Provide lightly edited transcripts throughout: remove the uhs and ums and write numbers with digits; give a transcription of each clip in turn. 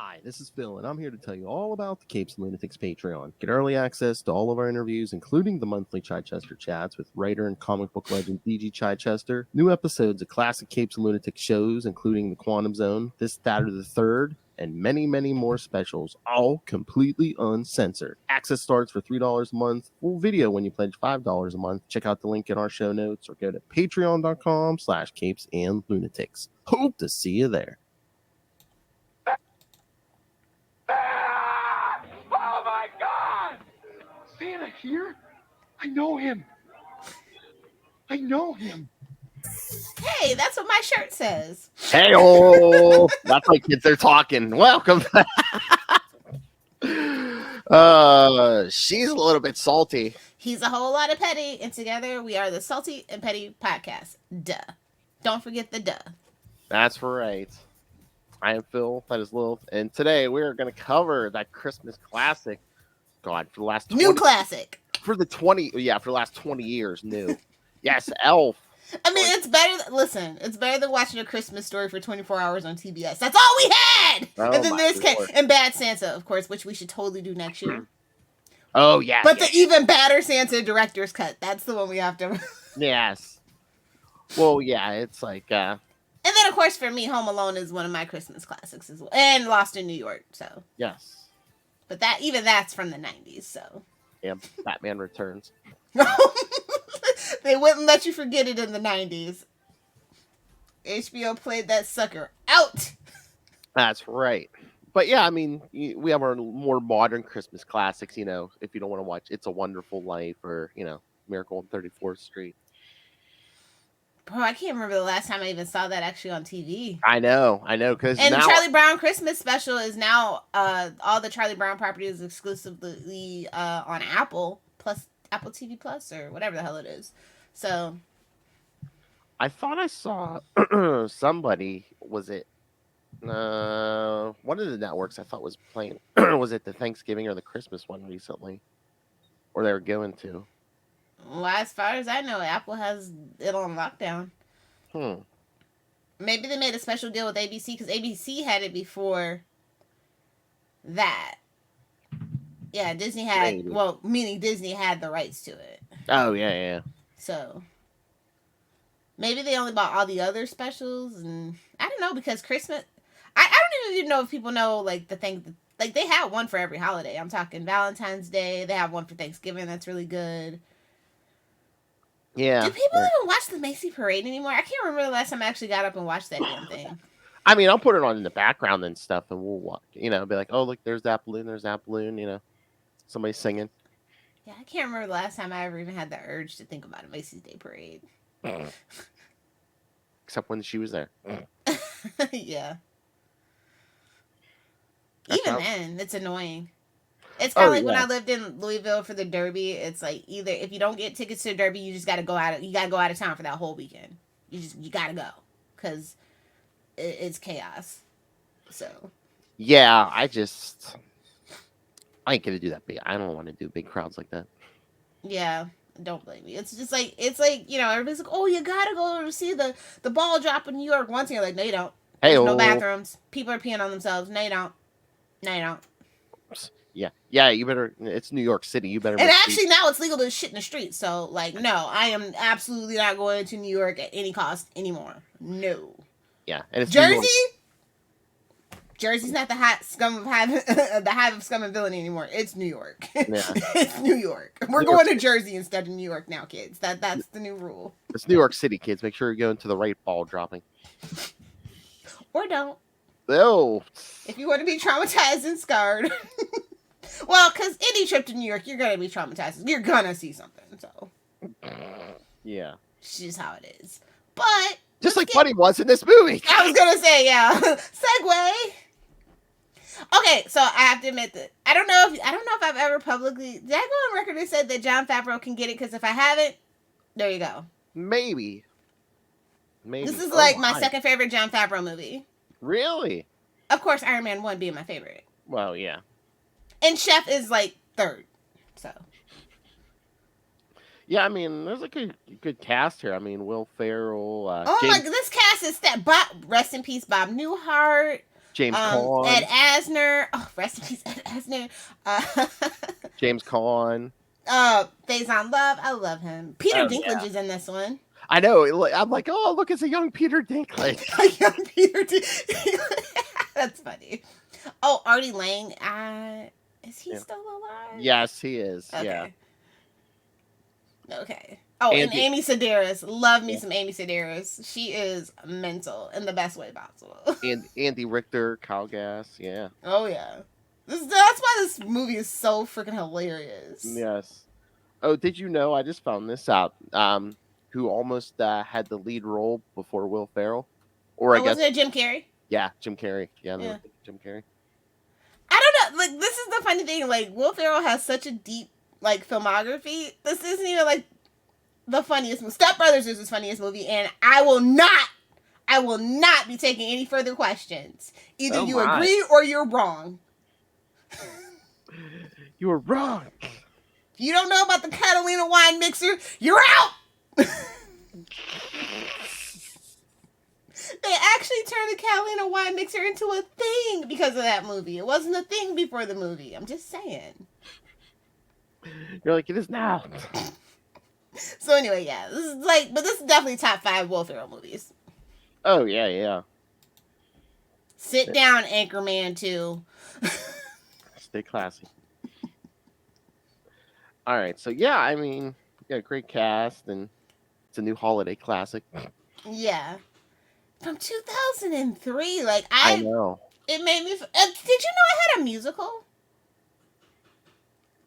Hi, this is Phil, and I'm here to tell you all about the Capes and Lunatics Patreon. Get early access to all of our interviews, including the monthly Chichester chats with writer and comic book legend D.G. Chichester, new episodes of classic Capes and Lunatics shows, including The Quantum Zone, This, That, or the Third, and many, many more specials, all completely uncensored. Access starts for $3 a month, full video when you pledge $5 a month. Check out the link in our show notes or go to patreon.com/capesandlunatics. Hope to see you there. Oh my God! Santa here? I know him. Hey, that's what my shirt says. Hey, oh, that's like kids are talking. Welcome. She's a little bit salty. He's a whole lot of petty, and together we are the Salty and Petty Podcast. Duh. Don't forget the duh. That's right. I am Phil. That is Lilith, and today we're going to cover that Christmas classic. God, for the last 20, new classic. For the last 20 years, new. Yes, Elf. I mean, it's better. Listen, it's better than watching A Christmas Story for 24 hours on TBS. That's all we had. Oh, and then this came, and Bad Santa, of course, which we should totally do next year. Oh yeah, but the even badder Santa director's cut. That's the one we have to. Yes. Well, yeah, it's like. And then, of course, for me, Home Alone is one of my Christmas classics as well, and Lost in New York. So. Yes. But that's from the 90s. So. Yeah, Batman Returns. They wouldn't let you forget it in the 90s. HBO played that sucker out. That's right. But yeah, I mean, we have our more modern Christmas classics, you know, if you don't want to watch It's a Wonderful Life or, you know, Miracle on 34th Street. Bro, I can't remember the last time I even saw that actually on TV. I know. And now, Charlie Brown Christmas Special is now all the Charlie Brown properties exclusively on Apple plus Apple TV Plus or whatever the hell it is. So I thought I saw somebody, was it one of the networks I thought was playing, was it the Thanksgiving or the Christmas one recently? Or they were going to? Well, as far as I know, Apple has it on lockdown. Maybe they made a special deal with ABC because ABC had it before that. Yeah, Disney had, meaning Disney had the rights to it. Oh, yeah. So, maybe they only bought all the other specials, and I don't know, because Christmas, I don't even know if people know, like, the thing, like, they have one for every holiday. I'm talking Valentine's Day, they have one for Thanksgiving that's really good. Yeah. Do people even watch the Macy Parade anymore? I can't remember the last time I actually got up and watched that damn thing. I mean, I'll put it on in the background and stuff, and we'll watch, you know, be like, oh, look, there's that balloon, you know. Somebody singing. Yeah, I can't remember the last time I ever even had the urge to think about a Macy's Day Parade. Except when she was there. Yeah. Even then, it's annoying. It's kind of like when I lived in Louisville for the Derby. It's like either if you don't get tickets to the Derby, you just got to go out of town for that whole weekend. You got to go because it's chaos. So. Yeah, I ain't gonna do that big. I don't want to do big crowds like that. Yeah, don't blame me. It's like you know, everybody's like, oh, you gotta go to see the ball drop in New York once, and you're like, no, you don't. There's no bathrooms. People are peeing on themselves. No, you don't. Yeah. You better. It's New York City. You better. And actually, now it's legal to shit in the street. So, like, no, I am absolutely not going to New York at any cost anymore. No. Yeah, and it's Jersey. Jersey's not the hive of scum and villainy anymore. It's New York. Yeah. It's New York. We're going to Jersey instead of New York now, kids. That's the new rule. It's New York City, kids. Make sure you're going to the right ball dropping. Or don't. No. If you want to be traumatized and scarred. Well, because any trip to New York, you're going to be traumatized. You're going to see something. So. Yeah. It's just how it is. But. Just like Buddy was in this movie. I was going to say, yeah. Segue. Okay, so I have to admit that I don't know if I've ever publicly did I go on record and said that Jon Favreau can get it, because if I haven't, there you go. Maybe. This is like my second favorite Jon Favreau movie. Really? Of course, Iron Man 1 being my favorite. Well, yeah. And Chef is like third. So. Yeah, I mean, there's like a good cast here. I mean, Will Ferrell. This cast is that Bob. Rest in peace, Bob Newhart. James Caan. Ed Asner. Oh, rest in peace, Ed Asner. James Caan. Faison Love. I love him. Peter Dinklage is in this one. I know. I'm like, oh, look, it's a young Peter Dinklage. Young Peter That's funny. Oh, Artie Lang. Is he still alive? Yes, he is. Okay. Yeah. Okay. Oh, and Amy Sedaris. Love me some Amy Sedaris. She is mental in the best way possible. And Andy Richter, Kyle Gass. Yeah. Oh, yeah. That's why this movie is so freaking hilarious. Yes. Oh, did you know? I just found this out. Who almost had the lead role before Will Ferrell? Or I guess wasn't it Jim Carrey? Yeah, Jim Carrey. Yeah. Jim Carrey. I don't know. Like, this is the funny thing. Like, Will Ferrell has such a deep filmography. This isn't even the funniest movie. Step Brothers is his funniest movie, and I will not be taking any further questions. Either you agree or you're wrong. You were wrong. If you don't know about the Catalina wine mixer, you're out. They actually turned the Catalina wine mixer into a thing because of that movie. It wasn't a thing before the movie. I'm just saying. You're like, it is now. So anyway, yeah, this is definitely top 5 Will Ferrell movies. Oh yeah. Sit down, Anchorman 2. Stay classy. All right, so yeah, I mean, we got a great cast, and it's a new holiday classic. Yeah, from 2003. I know. It made me. Did you know I had a musical?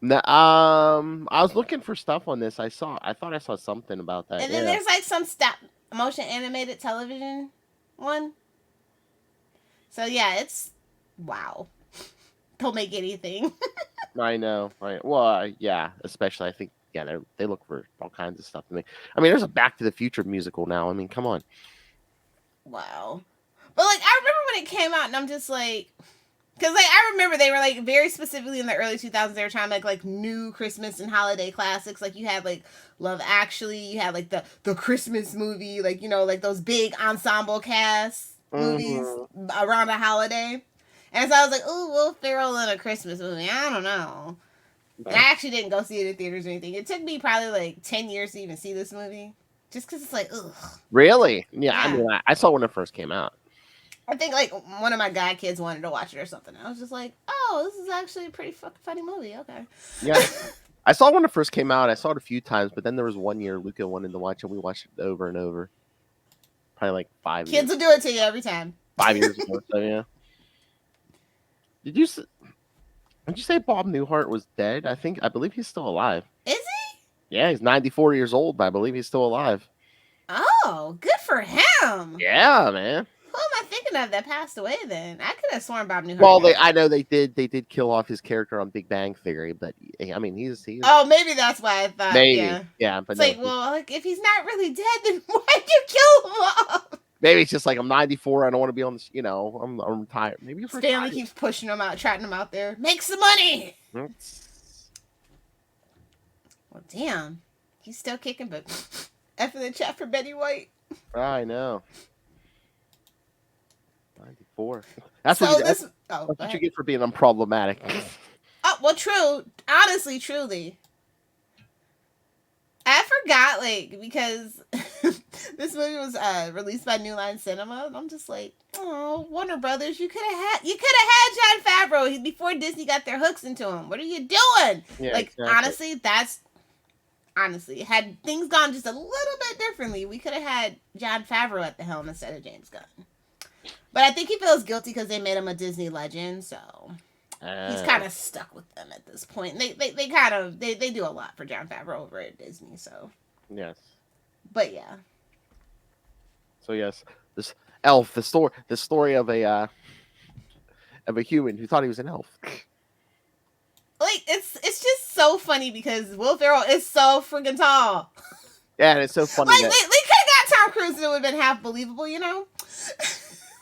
No, I was looking for stuff on this. I thought I saw something about that. And then there's some stop motion animated television one. So yeah, it's wow. Don't make anything. I know, right? Well, yeah, especially I think they look for all kinds of stuff to me. I mean, there's a Back to the Future musical now. I mean, come on. Wow. But I remember when it came out, and I'm just like. Because, I remember they were, very specifically in the early 2000s, they were trying to make, new Christmas and holiday classics. You had, Love Actually. You had, the Christmas movie. Those big ensemble cast movies around a holiday. And so I was like, ooh, Will Ferrell in a Christmas movie. I don't know. And I actually didn't go see it in theaters or anything. It took me probably, 10 years to even see this movie. Just because it's ugh. Really? Yeah, I mean, I saw it when it first came out. I think one of my guy kids wanted to watch it or something. I was just like, oh, this is actually a pretty fucking funny movie. Okay. Yeah. I saw it when it first came out. I saw it a few times, but then there was one year Luca wanted to watch it. We watched it over and over. Probably 5 years. Kids will do it to you every time. 5 years ago, so yeah. Did you say Bob Newhart was dead? I believe he's still alive. Is he? Yeah, he's 94 years old, but I believe he's still alive. Oh, good for him. Yeah, man. Who am I thinking of that passed away then? I could have sworn Bob Newhart. Well, I know they did kill off his character on Big Bang Theory, but I mean he's oh, maybe that's why I thought. Maybe, yeah, but it's if he's not really dead, then why'd you kill him off? Maybe it's just I'm 94. I don't want to be on this. I'm retired. Maybe he's Stanley retired. keeps pushing him out, trotting him out there. Make some money. Well, damn, he's still kicking, but after the chat for Betty White. I know. 94. That's what you get for being unproblematic. Oh, well, true. Honestly, truly. I forgot, because this movie was released by New Line Cinema, and I'm just like, oh, Warner Brothers, you could have had Jon Favreau before Disney got their hooks into him. What are you doing? Yeah, exactly. Honestly, had things gone just a little bit differently, we could have had Jon Favreau at the helm instead of James Gunn. But I think he feels guilty because they made him a Disney legend, so he's kind of stuck with them at this point. They do a lot for Jon Favreau over at Disney, so. Yes. But yeah. So yes, this elf, the story of a human who thought he was an elf. It's just so funny because Will Ferrell is so freaking tall. Yeah, and it's so funny. They could have got Tom Cruise and it would have been half believable,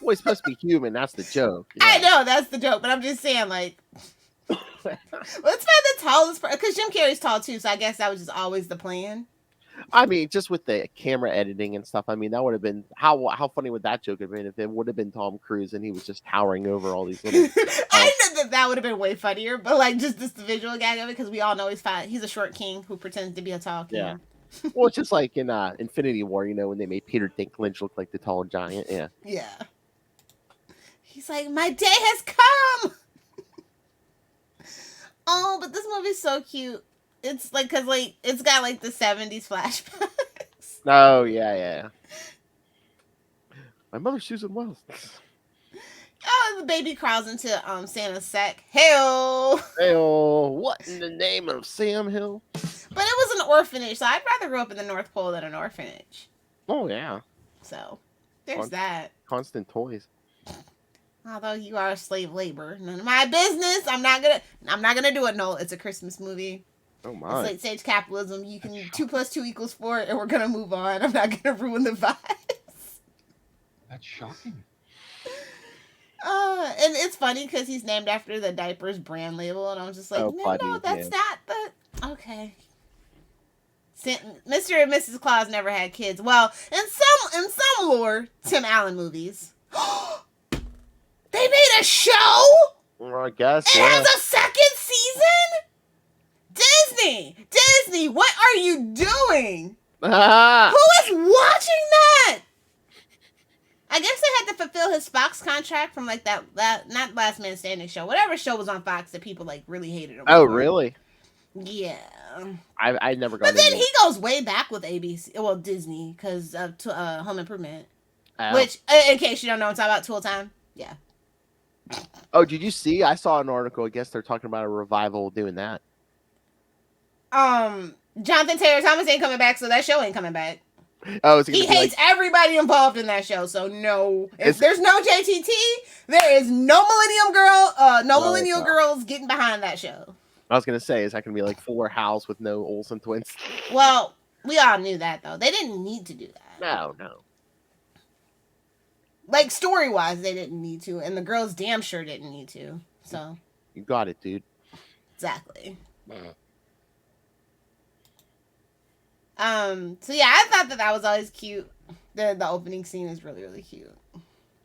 Well, he's supposed to be human. That's the joke. I know that's the joke, but I'm just saying, let's find the tallest person because Jim Carrey's tall too, so I guess that was just always the plan. I mean, just with the camera editing and stuff. I mean, that would have been how funny would that joke have been if it would have been Tom Cruise and he was just towering over all these little. I know that would have been way funnier, but like just the visual gag of it, because we all know he's a short king who pretends to be a tall king. Yeah. Well, it's just like in Infinity War, when they made Peter Dinklage look like the tall giant. Yeah. Yeah. He's like, my day has come. Oh, but this movie's so cute. It's like, cause like it's got like the 70s flashbacks. Oh yeah. My mother's Susan Wells. Oh, the baby crawls into Santa's sack. Hell. What in the name of Sam Hill? But it was an orphanage, so I'd rather grow up in the North Pole than an orphanage. Oh yeah. So there's that. Constant toys. Although you are slave labor, none of my business. I'm not gonna do it. No, it's a Christmas movie. Oh my! It's late stage capitalism. You can 2 + 2 = 4, and we're gonna move on. I'm not gonna ruin the vibes. That's shocking. And it's funny because he's named after the diapers brand label, and I'm just like, no, that's not the okay. Mr. and Mrs. Claus never had kids. Well, in some lore, Tim Allen movies. They made a show? Well, I guess it has a second season? Disney, what are you doing? Who is watching that? I guess they had to fulfill his Fox contract from like that not Last Man Standing show, whatever show was on Fox that people like really hated him. Oh, really? Yeah. I never got. But then he goes way back with Disney, because of Home Improvement. Oh. Which, in case you don't know, I'm talking about Tool Time. Yeah. Oh, did you see? I saw an article. I guess they're talking about a revival doing that. Jonathan Taylor Thomas ain't coming back, so that show ain't coming back. Oh, he hates everybody involved in that show, so no. If there's no JTT, there is no millennial girls getting behind that show. I was gonna say, is that gonna be like Fuller House with no Olsen twins? Well, we all knew that though. They didn't need to do that. No. Like story-wise, they didn't need to, and the girls damn sure didn't need to. So you got it, dude. Exactly. So yeah, I thought that was always cute. The opening scene is really, really cute.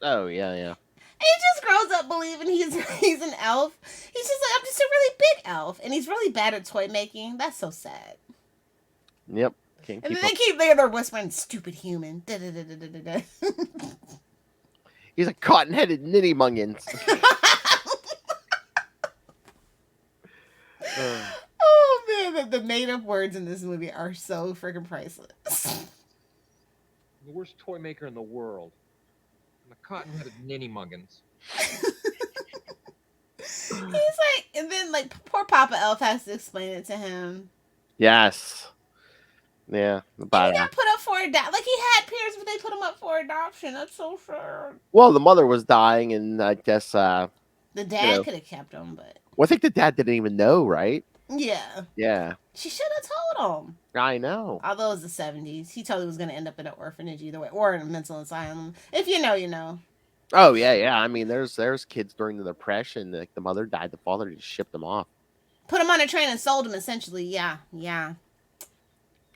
Oh yeah. And he just grows up believing he's an elf. He's just like, I'm just a really big elf, and he's really bad at toy making. That's so sad. Yep. And then they're whispering, "Stupid human." He's a cotton-headed ninny mungins. Oh man, the made-up words in this movie are so freaking priceless. The worst toy maker in the world. I'm a cotton-headed ninny muggins. He's like, and then like poor Papa Elf has to explain it to him. Yes. Yeah. He got put up for adoption. Like, he had parents, but they put him up for adoption. That's so sad. Well, the mother was dying, and I guess the dad could have kept him, but I think the dad didn't even know, right? Yeah. She should have told him. I know. Although it was the 70s, he totally was going to end up in an orphanage either way, or in a mental asylum. If you know, you know. Oh yeah. I mean, there's kids during the Depression. Like, the mother died, the father just shipped them off. Put him on a train and sold him, essentially. Yeah.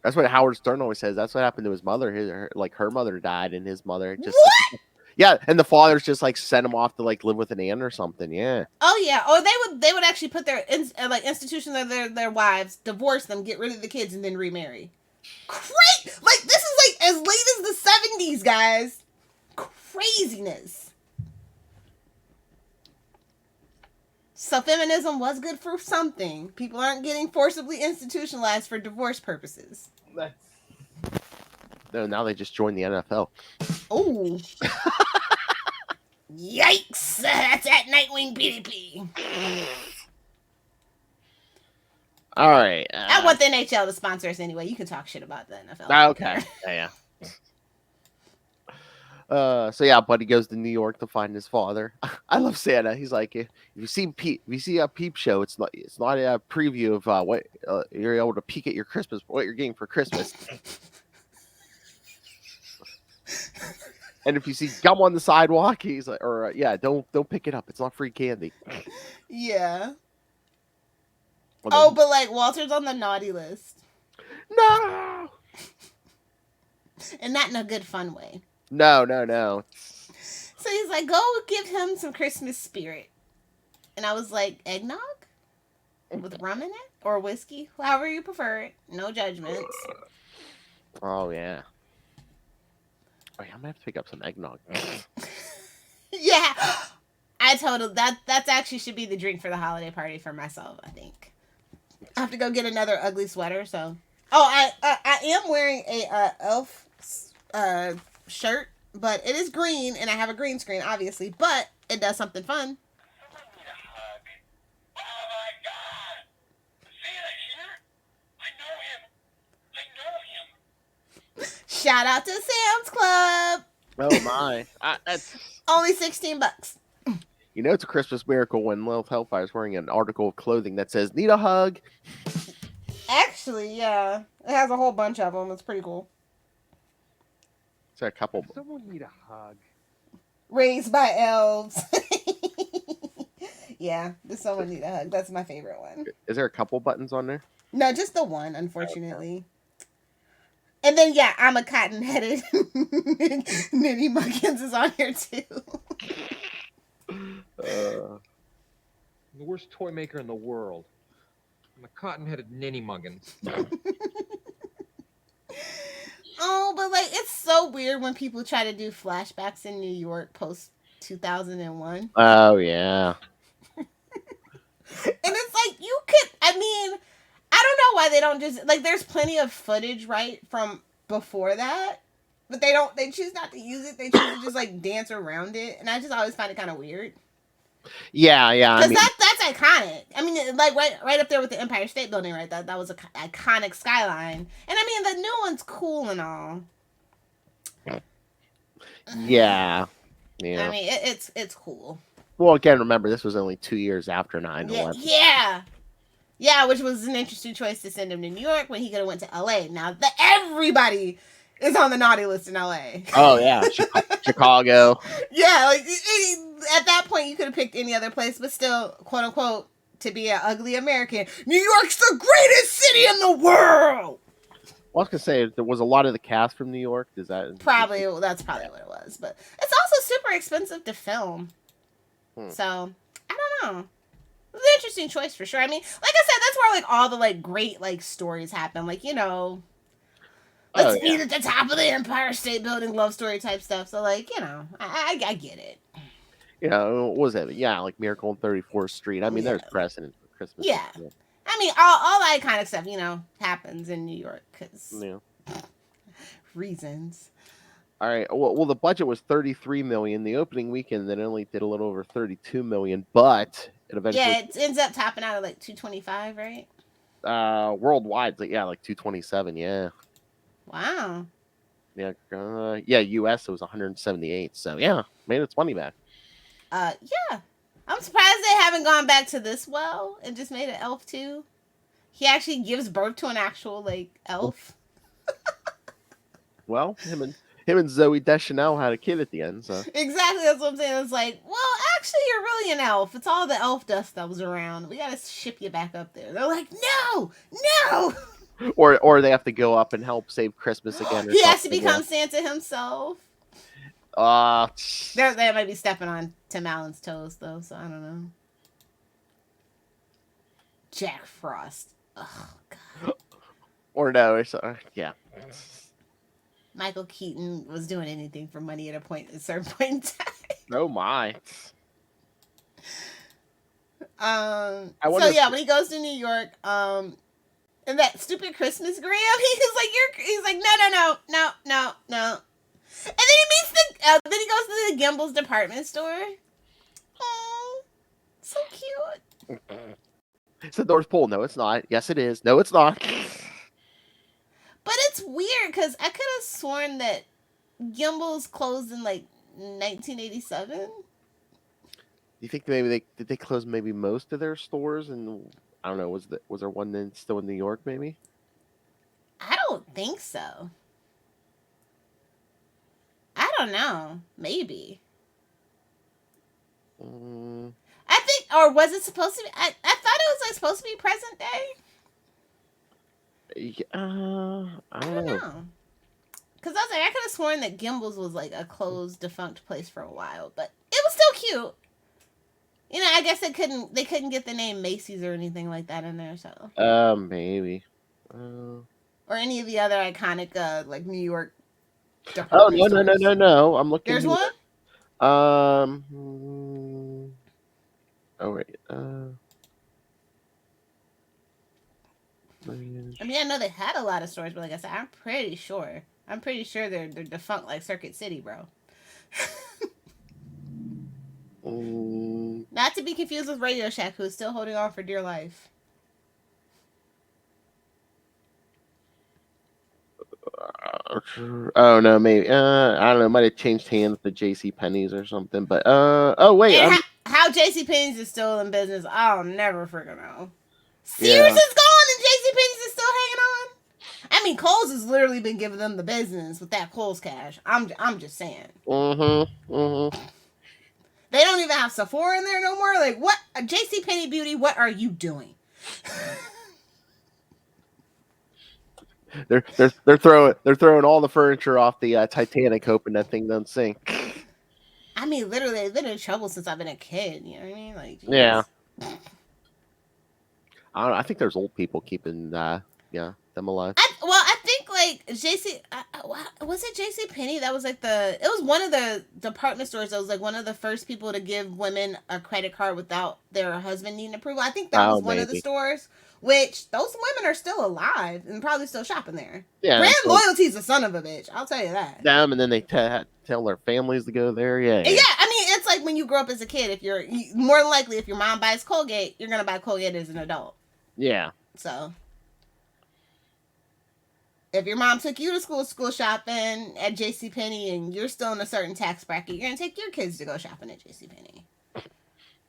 That's what Howard Stern always says. That's what happened to his mother. Her mother died, and his mother just. What? Yeah, and the fathers just like sent him off to like live with an aunt or something. Yeah. Oh yeah. Or they would actually put their institution of their wives, divorce them, get rid of the kids, and then remarry. Great. Like, this is like as late as the 70s, guys. Craziness. So feminism was good for something. People aren't getting forcibly institutionalized for divorce purposes. No, now they just joined the NFL. Oh. Yikes. That's at Nightwing PDP. All right. I want the NHL to sponsor us anyway. You can talk shit about the NFL. Okay. Yeah. So yeah, Buddy goes to New York to find his father. I love Santa. He's like, if you see a Peep show, it's not a preview of what you're able to peek at your Christmas, what you're getting for Christmas. And if you see gum on the sidewalk, he's like, don't pick it up. It's not free candy. Yeah. Well, but like Walter's on the naughty list. No. And not in a good fun way. No, no, no. So he's like, go give him some Christmas spirit. And I was like, eggnog? With rum in it? Or whiskey? However you prefer it. No judgments. Oh, yeah. Oh, yeah, I'm gonna have to pick up some eggnog. Yeah. I told him that's actually should be the drink for the holiday party for myself, I think. I have to go get another ugly sweater, so. Oh, I am wearing a elf shirt, but it is green, and I have a green screen, obviously, but it does something fun. Shout out to Sam's Club. Oh my! That's only $16. You know it's a Christmas miracle when Lilith Hellfire is wearing an article of clothing that says "Need a hug." Actually, yeah, it has a whole bunch of them. It's pretty cool. Is there a couple? Does someone need a hug? Raised by elves. Yeah, does someone need a hug? That's my favorite one. Is there a couple buttons on there? No, just the one, unfortunately. And then, yeah, I'm a cotton-headed Nitty Muggins is on here, too. The worst toy maker in the world. I'm a cotton-headed ninny muggins. Oh, but, like, it's so weird when people try to do flashbacks in New York post-2001. Oh, yeah. And it's like, you could, I mean, I don't know why they don't just, like, there's plenty of footage, right, from before that, but they choose not to use it. They choose to just, like, dance around it, and I just always find it kind of weird. Yeah. Because that's iconic. I mean, like, right up there with the Empire State Building, right? That was an iconic skyline. And, I mean, the new one's cool and all. Yeah. I mean, it's cool. Well, again, remember, this was only 2 years after 9/11. Yeah, which was an interesting choice to send him to New York when he could have went to LA. Now, everybody is on the naughty list in LA. Oh, yeah. Chicago. Yeah, like, at that point, you could have picked any other place, but still, quote unquote, to be an ugly American, New York's the greatest city in the world! Well, I was going to say, there was a lot of the cast from New York. Is that... That's probably what it was. But it's also super expensive to film. So, I don't know. It's an interesting choice for sure. I mean, like I said, that's where like all the like great like stories happen. Like, you know, let's meet at the top of the Empire State Building, love story type stuff. So like, you know, I get it. You know, what was it? Yeah, like Miracle on 34th Street. I mean, there's precedent for Christmas. Yeah. I mean, all that kind of stuff, you know, happens in New York because reasons. All right. Well, the budget was $33 million. The opening weekend, then only did a little over $32 million, but it eventually it ends up topping out at like 225, right? Worldwide, like 227. Yeah. Wow. Yeah. U.S. it was 178. So yeah, made its money back. Yeah. I'm surprised they haven't gone back to this well and just made an elf too. He actually gives birth to an actual like elf. Well, him and Zoe Deschanel had a kid at the end, so exactly, that's what I'm saying. It's like, well, actually, you're really an elf. It's all the elf dust that was around. We gotta ship you back up there. They're like, no. Or they have to go up and help save Christmas again. He has to become Santa himself. They might be stepping on Tim Allen's toes, though, so I don't know. Jack Frost. Oh, God. Or no, it's, yeah. Michael Keaton was doing anything for money at a certain point in time. Oh, my. When he goes to New York, and that stupid Christmas gram, he's like, no. And then he meets then he goes to the Gimbel's department store. Oh, so cute. It's the North Pole. No, it's not. Yes, it is. No, it's not. But it's weird because I could have sworn that Gimbel's closed in like 1987. Do you think maybe they close maybe most of their stores? And I don't know. Was there one then still in New York? Maybe. I don't think so. I don't know. Maybe. I think, or was it supposed to be? I thought it was like supposed to be present day. I don't know. Because I was like, I could have sworn that Gimbals was like a closed, defunct place for a while, but it was still cute. You know, I guess they couldn't get the name Macy's or anything like that in there, so. Maybe. Or any of the other iconic like New York Oh department no stores. no! I'm looking. There's here. one. Oh wait. I mean, I know they had a lot of stores, but like I said, I'm pretty sure they're defunct like Circuit City, bro. Not to be confused with Radio Shack, who's still holding on for dear life. Oh no, maybe. I don't know. Might have changed hands to J.C. Penney's or something. But oh wait. And how J.C. Penney's is still in business, I'll never freaking know. Sears Yeah. is gone and J.C. Penney's is still hanging on. I mean, Kohl's has literally been giving them the business with that Kohl's cash. I'm just saying. They don't even have Sephora in there no more. Like, what? J.C. Penney Beauty, what are you doing? They're throwing all the furniture off the Titanic, hoping that thing doesn't sink. I mean, literally, they've been in trouble since I've been a kid. You know what I mean? Like, geez. Yeah. I don't know. I think there's old people keeping them alive. I think like JC, was it JC Penney? That was like it was one of the department stores that was like one of the first people to give women a credit card without their husband needing approval. I think that was one of the stores. Which those women are still alive and probably still shopping there. Yeah, brand loyalty's a son of a bitch. I'll tell you that. Them, and then they tell their families to go there. Yeah. I mean, it's like when you grow up as a kid. If you're more than likely, if your mom buys Colgate, you're gonna buy Colgate as an adult. Yeah. So, if your mom took you to school shopping at JCPenney and you're still in a certain tax bracket, you're gonna take your kids to go shopping at JCPenney.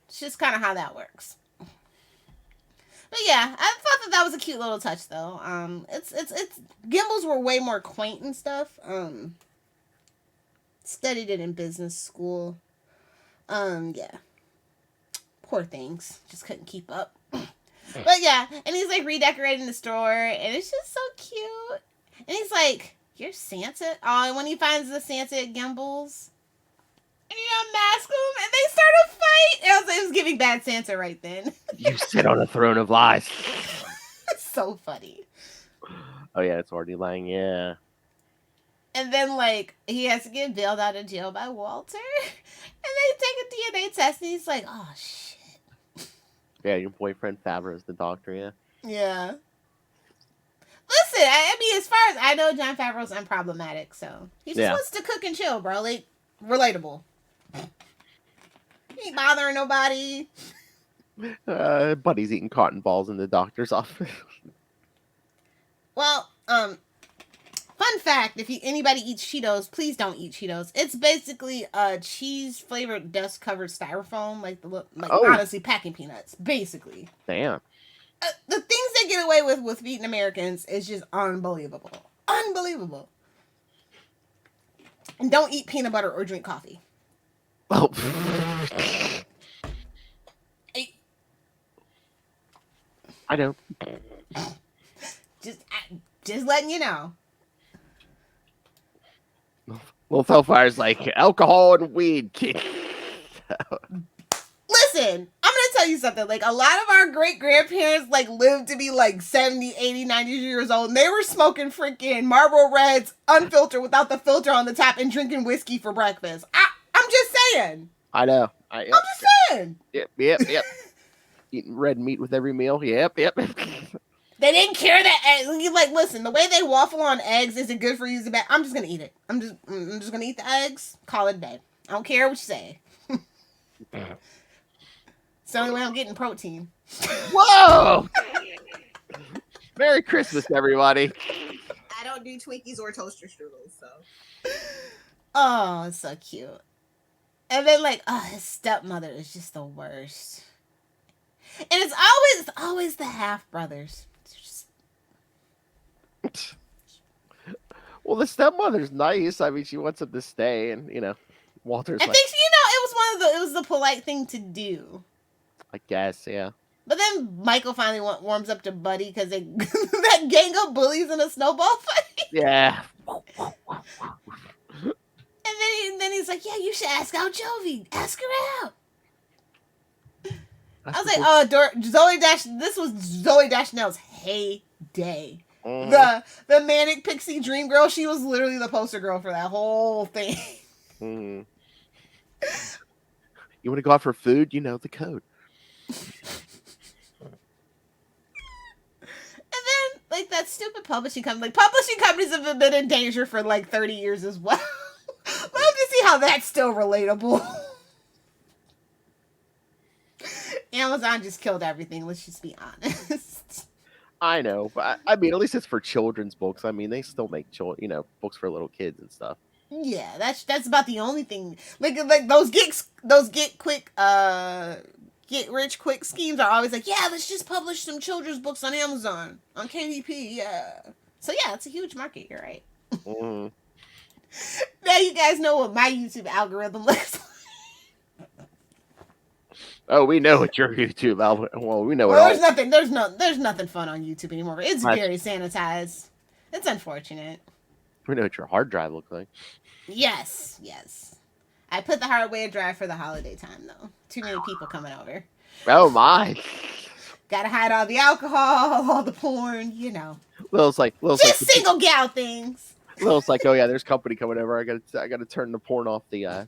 It's just kind of how that works. But yeah, I thought that was a cute little touch, though. It's Gimbals were way more quaint and stuff. Studied it in business school. Yeah. Poor things, just couldn't keep up. But yeah, and he's like redecorating the store, and it's just so cute. And he's like, "You're Santa." Oh, and when he finds the Santa at Gimbals, and you unmask him, and they start a fight. It was giving bad Santa right then. You sit on a throne of lies. So funny. Oh yeah, it's already lying. Yeah. And then like he has to get bailed out of jail by Walter, and they take a DNA test, and he's like, "Oh shit." Yeah, your boyfriend Favreau's the doctor. Yeah. Yeah. Listen, I mean, as far as I know, Jon Favreau's unproblematic, so he just wants to cook and chill, bro. Like, relatable. He ain't bothering nobody. Buddy's eating cotton balls in the doctor's office. Well, fun fact: if anybody eats Cheetos, please don't eat Cheetos. It's basically cheese flavored dust covered styrofoam, honestly packing peanuts, basically. Damn. The things they get away with feeding Americans is just unbelievable. Unbelievable. And don't eat peanut butter or drink coffee. Oh. I know. Just letting you know. Well, Hellfire's like alcohol and weed. Listen, I'm gonna tell you something. Like, a lot of our great-grandparents, like, lived to be, like, 70, 80, 90 years old. And they were smoking freaking Marlboro Reds, unfiltered, without the filter on the top, and drinking whiskey for breakfast. I'm just saying. I know. I'm just saying. Yep. Eating red meat with every meal. Yep. They didn't care that eggs. Like, listen, the way they waffle on eggs isn't good for you. Bad. I'm just gonna eat it. I'm just gonna eat the eggs. Call it a day. I don't care what you say. It's the only way I'm getting protein. Whoa! Merry Christmas, everybody. I don't do Twinkies or toaster strudels, so. Oh, it's so cute. And then, like, his stepmother is just the worst. And it's always the half brothers. Well, the stepmother's nice. I mean, she wants him to stay, and Walter's. I think it was the polite thing to do. I guess, yeah. But then Michael finally warms up to Buddy because that gang of bullies in a snowball fight. Yeah. And then he's like, yeah, you should ask out Jovi. Ask her out. I was like, oh, Zoe Dash. This was Zoe Deschanel's heyday. The manic pixie dream girl. She was literally the poster girl for that whole thing. You want to go out for food? You know the code. And then, like, that stupid publishing company. Like, publishing companies have been in danger for like 30 years as well. Love to see how that's still relatable. Amazon just killed everything. Let's just be honest. I know, but I mean, at least it's for children's books. I mean, they still make books for little kids and stuff. Yeah, that's about the only thing. Like those get rich quick schemes are always like, yeah, let's just publish some children's books on Amazon, on KDP, yeah. So yeah, it's a huge market. You're right. Now you guys know what my YouTube algorithm looks like. Oh, we know what your YouTube algorithm. Well, we know well, it. There's nothing fun on YouTube anymore. It's very sanitized. It's unfortunate. We know what your hard drive looks like. Yes. I put the hardware drive for the holiday time though. Too many people coming over. Oh my! Gotta hide all the alcohol, all the porn, you know. Lil's just single gal things. Lil's like, oh yeah, there's company coming over. I gotta turn the porn off the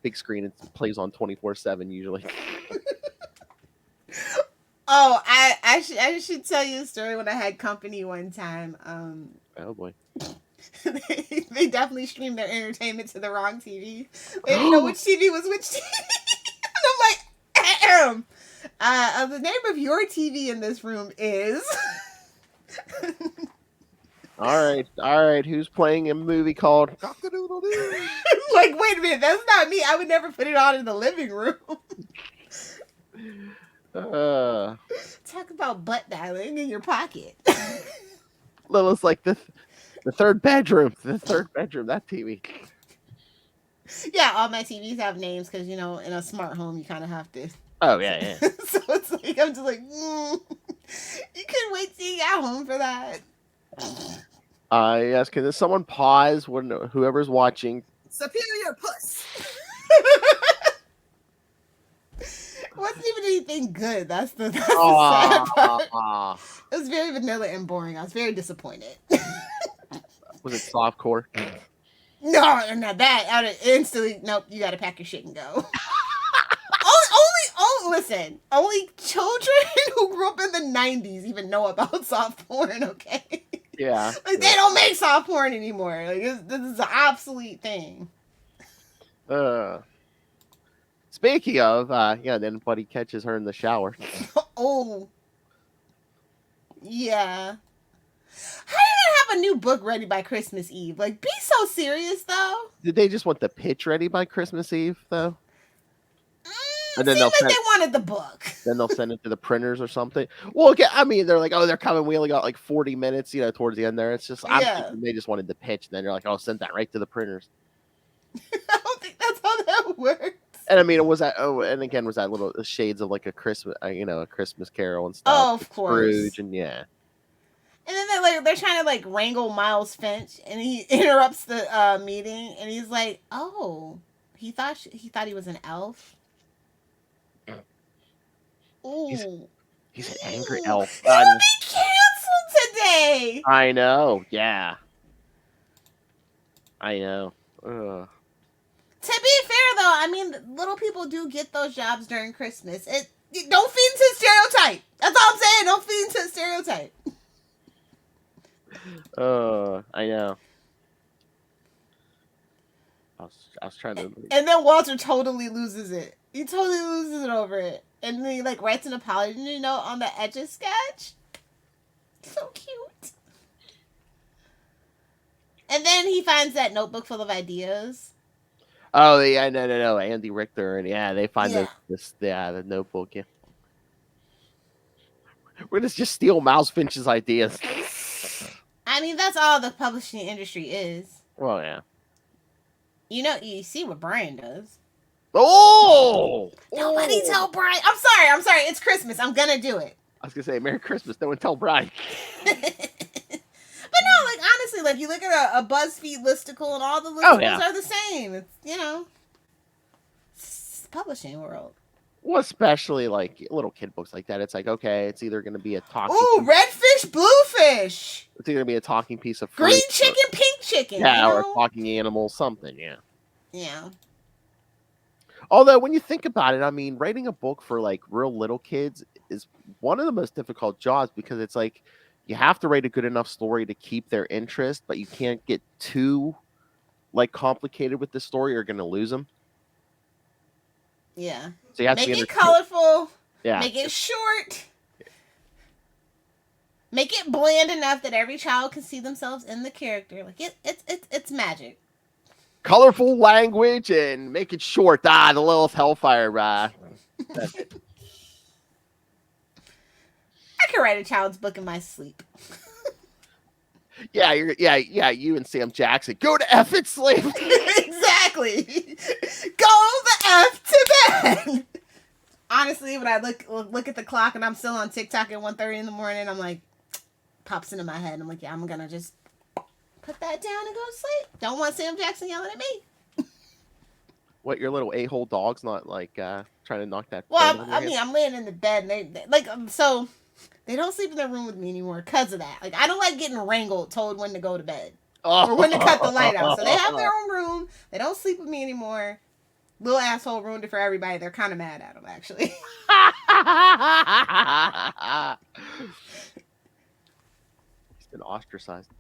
big screen. It plays on 24/7 usually. Oh, I should tell you a story when I had company one time. Oh boy. They definitely streamed their entertainment to the wrong TV. They didn't know which TV was which TV. And I'm like, the name of your TV in this room is. All right. Who's playing a movie called? Like, wait a minute, that's not me. I would never put it on in the living room. Talk about butt dialing in your pocket. Lil's like the third bedroom. That TV. Yeah, all my TVs have names because, you know, in a smart home, you kind of have to. Oh, yeah. So it's like, I'm just like, you couldn't wait till you got home for that. Yes, can someone pause when whoever's watching? Superior puss. Wasn't even anything good. That's the sad part. It was very vanilla and boring. I was very disappointed. Was it softcore? No, not that. I would instantly, nope, you gotta pack your shit and go. Listen, only children who grew up in the 90s even know about soft porn, okay? Yeah. Like, they don't make soft porn anymore. Like, this is an obsolete thing. Speaking of, then Buddy catches her in the shower. Oh. Yeah. How do you have a new book ready by Christmas Eve? Like, be so serious, though. Did they just want the pitch ready by Christmas Eve, though? And then they wanted the book. Then they'll send it to the printers or something. Well, okay, I mean, they're like, oh, they're coming. We only got like 40 minutes, towards the end there. It's just, I'm thinking they just wanted the pitch. And then they're like, oh, send that right to the printers. I don't think that's how that works. And I mean, was that little shades of like a Christmas, a Christmas Carol and stuff. Oh, of course. Scrooge and yeah. And then they're trying to like wrangle Miles Finch, and he interrupts the meeting, and he's like, "Oh, he thought he was an elf." Ooh. He's an angry elf. He'll be canceled today. I know. Yeah. I know. Ugh. To be fair, though, I mean, little people do get those jobs during Christmas. Don't feed into the stereotype. That's all I'm saying. Don't feed into the stereotype. I know. I was trying to. And then Walter totally loses it. He totally loses it over it. And then he like writes an apology note on the Etch a Sketch. So cute. And then he finds that notebook full of ideas. Oh yeah, no, Andy Richter, and they find the notebook. Yeah, we're gonna just steal Miles Finch's ideas. I mean, that's all the publishing industry is. Well, yeah. You see what Brian does. Oh! Nobody tell Brian. I'm sorry. It's Christmas. I'm gonna do it. I was gonna say Merry Christmas. No one tell Brian. But no, like honestly, like you look at a BuzzFeed listicle and all the listicles are the same. It's, it's publishing world. Well, especially like little kid books like that. It's like, okay, it's either going to be a talking. Ooh, redfish, bluefish. It's either going to be a talking piece of fruit, green chicken, pink chicken. Yeah, or a talking animal, something. Yeah. Yeah. Although when you think about it, I mean, writing a book for like real little kids is one of the most difficult jobs because it's like you have to write a good enough story to keep their interest, but you can't get too like complicated with the story or you're going to lose them. Yeah. So you have make to it colorful. Yeah. Make it short. Make it bland enough that every child can see themselves in the character. Like it's magic. Colorful language and make it short. The Lilith Hellfire. That's it. I could write a child's book in my sleep. Yeah, you and Sam Jackson. Go to F it, slave. Exactly. Go the F to bed. Honestly, when I look at the clock and I'm still on TikTok at 1:30 in the morning, I'm like, pops into my head. I'm like, yeah, I'm gonna just put that down and go to sleep. Don't want Sam Jackson yelling at me. What, your little a-hole dog's not like trying to knock that? Well, I'm laying in the bed and they like so they don't sleep in their room with me anymore because of that. Like I don't like getting wrangled, told when to go to bed or when to cut the light out. So they have their own room. They don't sleep with me anymore. Little asshole ruined it for everybody. They're kind of mad at him actually. He's been ostracized.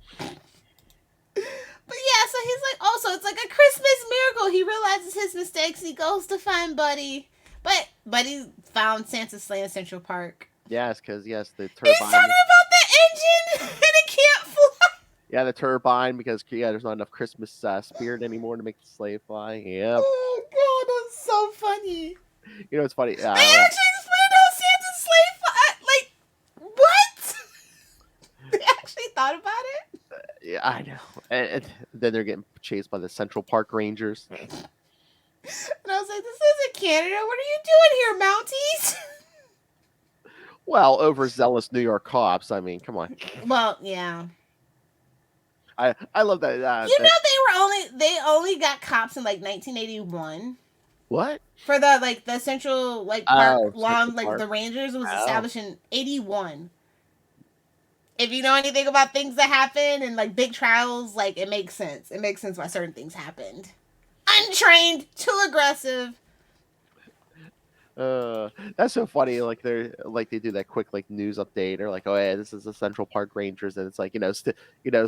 But yeah, so he's like, also, it's like a Christmas miracle. He realizes his mistakes and he goes to find Buddy. But Buddy found Santa's sleigh in Central Park. Yes, because, the turbine. He's talking about the engine and it can't fly. Yeah, the turbine, because, there's not enough Christmas spirit anymore to make the sleigh fly. Yep. Oh, God, that's so funny. You know, it's funny. They actually explained how Santa's sleigh fly. Like, what? They actually thought about it? Yeah, I know. And then they're getting chased by the Central Park Rangers. And I was like, this isn't Canada. What are you doing here, Mounties? Well, overzealous New York cops. I mean, come on. Well, yeah. I love that. They only got cops in like 1981. What? For the Central Park Park. the Rangers was established in 81. If you know anything about things that happen and like big trials, like it makes sense. It makes sense why certain things happened. Untrained, too aggressive. That's so funny. Like they do that quick news update, or like, oh yeah, this is the Central Park Rangers, and it's like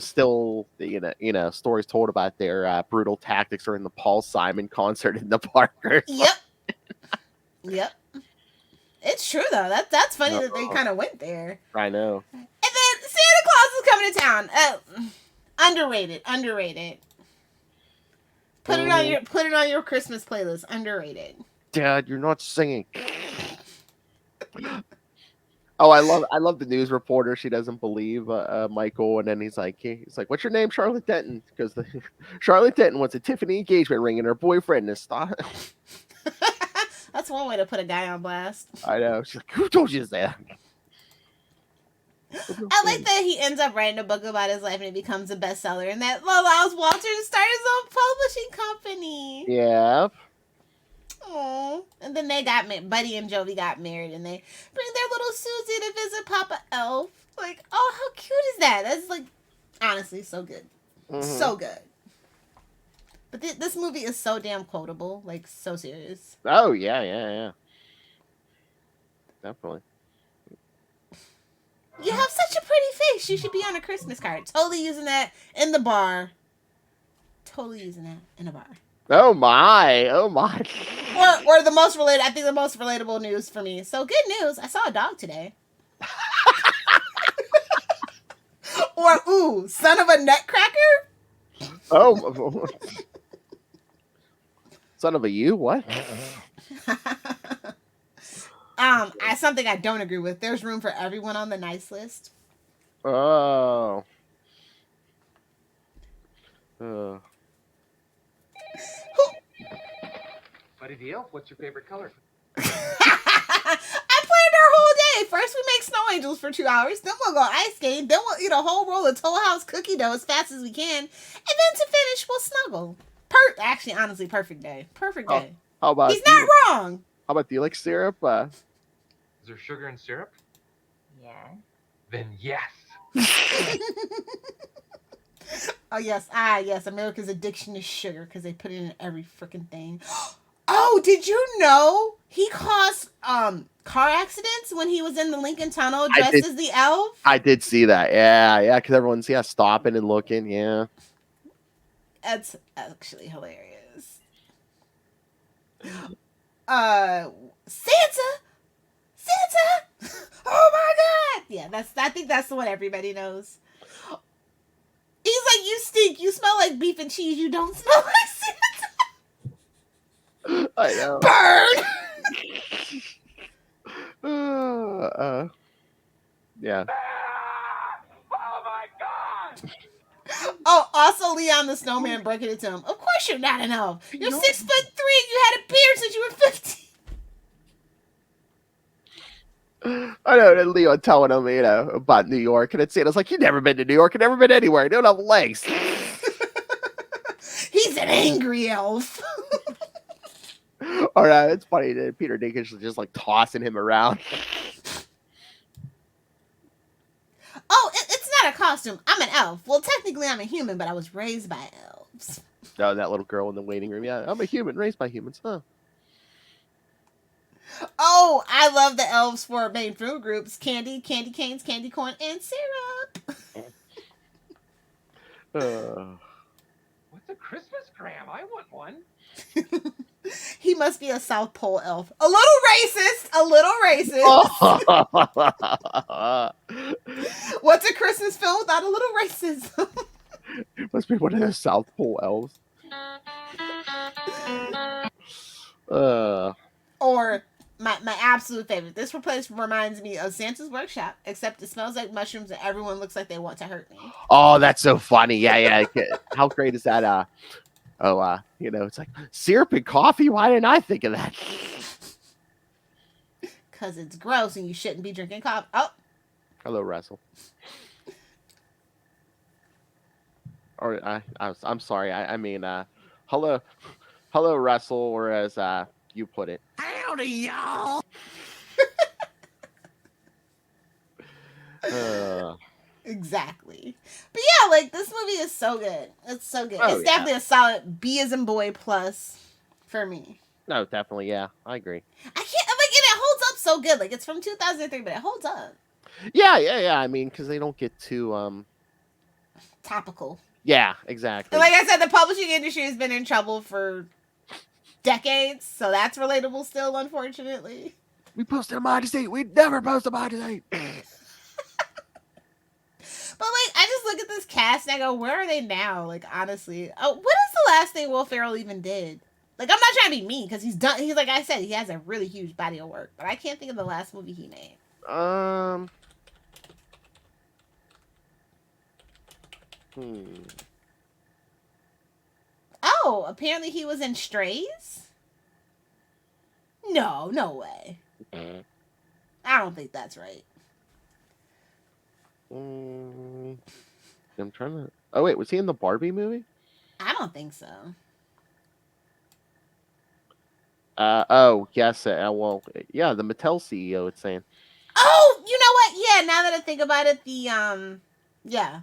still stories told about their brutal tactics during the Paul Simon concert in the park. Yep. It's true though. That's funny that they kind of went there. I know. And then Santa Claus is coming to town. Underrated. Put it on your Christmas playlist. Underrated. Dad, you're not singing. Oh, I love the news reporter. She doesn't believe Michael, and then he's like, "What's your name, Charlotte Denton?" Because Charlotte Denton wants a Tiffany engagement ring, and her boyfriend is stop. That's one way to put a guy on blast. I know. She's like, "Who told you that?" I like that he ends up writing a book about his life and it becomes a bestseller, and that allows Walter to start his own publishing company. Yeah. Oh, and then Buddy and Jovi got married, and they bring their little Susie to visit Papa Elf. Like, oh, how cute is that? That's like, honestly, so good, so good. But this movie is so damn quotable, like so serious. Oh yeah. Definitely. You have such a pretty face. You should be on a Christmas card. Totally using that in the bar. Totally using that in a bar. Oh my. Or the most related. I think the most relatable news for me. So good news. I saw a dog today. Or ooh, son of a nutcracker. Oh. Son of a you? What? Something I don't agree with. There's room for everyone on the nice list. Oh. Buddy the Elf, what's your favorite color? I planned our whole day. okay, first we make snow angels for 2 hours, then we'll go ice skating, then we'll eat a whole roll of Toll House cookie dough as fast as we can, and then to finish, we'll snuggle. Actually, honestly, perfect day. Perfect day. How about He's not wrong. How about do you like syrup? Is there sugar in syrup? Yeah. Then yes. Oh, yes. Yes. America's addiction to sugar because they put it in every freaking thing. Oh, did you know he caused car accidents when he was in the Lincoln Tunnel dressed as the elf? I did see that. Yeah, because everyone's stopping and looking. Yeah. That's actually hilarious. Santa! Oh my God! Yeah, I think that's the one everybody knows. He's like, you stink. You smell like beef and cheese. You don't smell like Santa. I know. Burn! Yeah. Oh my God! Oh, also Leon the Snowman breaking it to him. Of course you're not an elf. You're 6'3". You had a beard since you were 15. I know, and Leo telling him, about New York, and it's like, you've never been to New York, you've never been anywhere, you don't have legs. He's an angry elf. All right, it's funny that Peter Dinklage is just like tossing him around. Oh, it's not a costume. I'm an elf. Well, technically I'm a human, but I was raised by elves. Oh, that little girl in the waiting room. Yeah, I'm a human, raised by humans, huh? Oh, I love the elves for main food groups: candy, candy canes, candy corn, and syrup. What's a Christmas gram? I want one. He must be a South Pole elf. A little racist. What's a Christmas film without a little racism? Must be one of those South Pole elves. Or my absolute favorite. This place reminds me of Santa's Workshop, except it smells like mushrooms and everyone looks like they want to hurt me. Oh, that's so funny. Yeah. How great is that? It's like syrup and coffee. Why didn't I think of that? Because it's gross and you shouldn't be drinking coffee. Oh. Hello, Russell. Or I'm sorry. I mean, hello, Russell, or as you put it. Howdy, y'all. Exactly. But yeah, like, this movie is so good. It's so good. It's definitely a solid B as in boy plus for me. No, definitely, yeah. I agree. I can't, like, and it holds up so good. Like, it's from 2003, but it holds up. Yeah. I mean, because they don't get too topical. Yeah, exactly. And like I said, the publishing industry has been in trouble for decades, so that's relatable still, unfortunately. We posted a modest date. We'd never post a modest date. But like, I just look at this cast and I go, where are they now? Like, honestly, what is the last thing Will Ferrell even did? Like, I'm not trying to be mean because he's done. He's like I said, he has a really huge body of work, but I can't think of the last movie he made. Oh, apparently he was in Strays? No way. I don't think that's right. I'm trying to... Oh, wait, was he in the Barbie movie? I don't think so. Oh, yes. Well, yeah, the Mattel CEO, it's saying. Oh, you know what? Yeah, now that I think about it, yeah.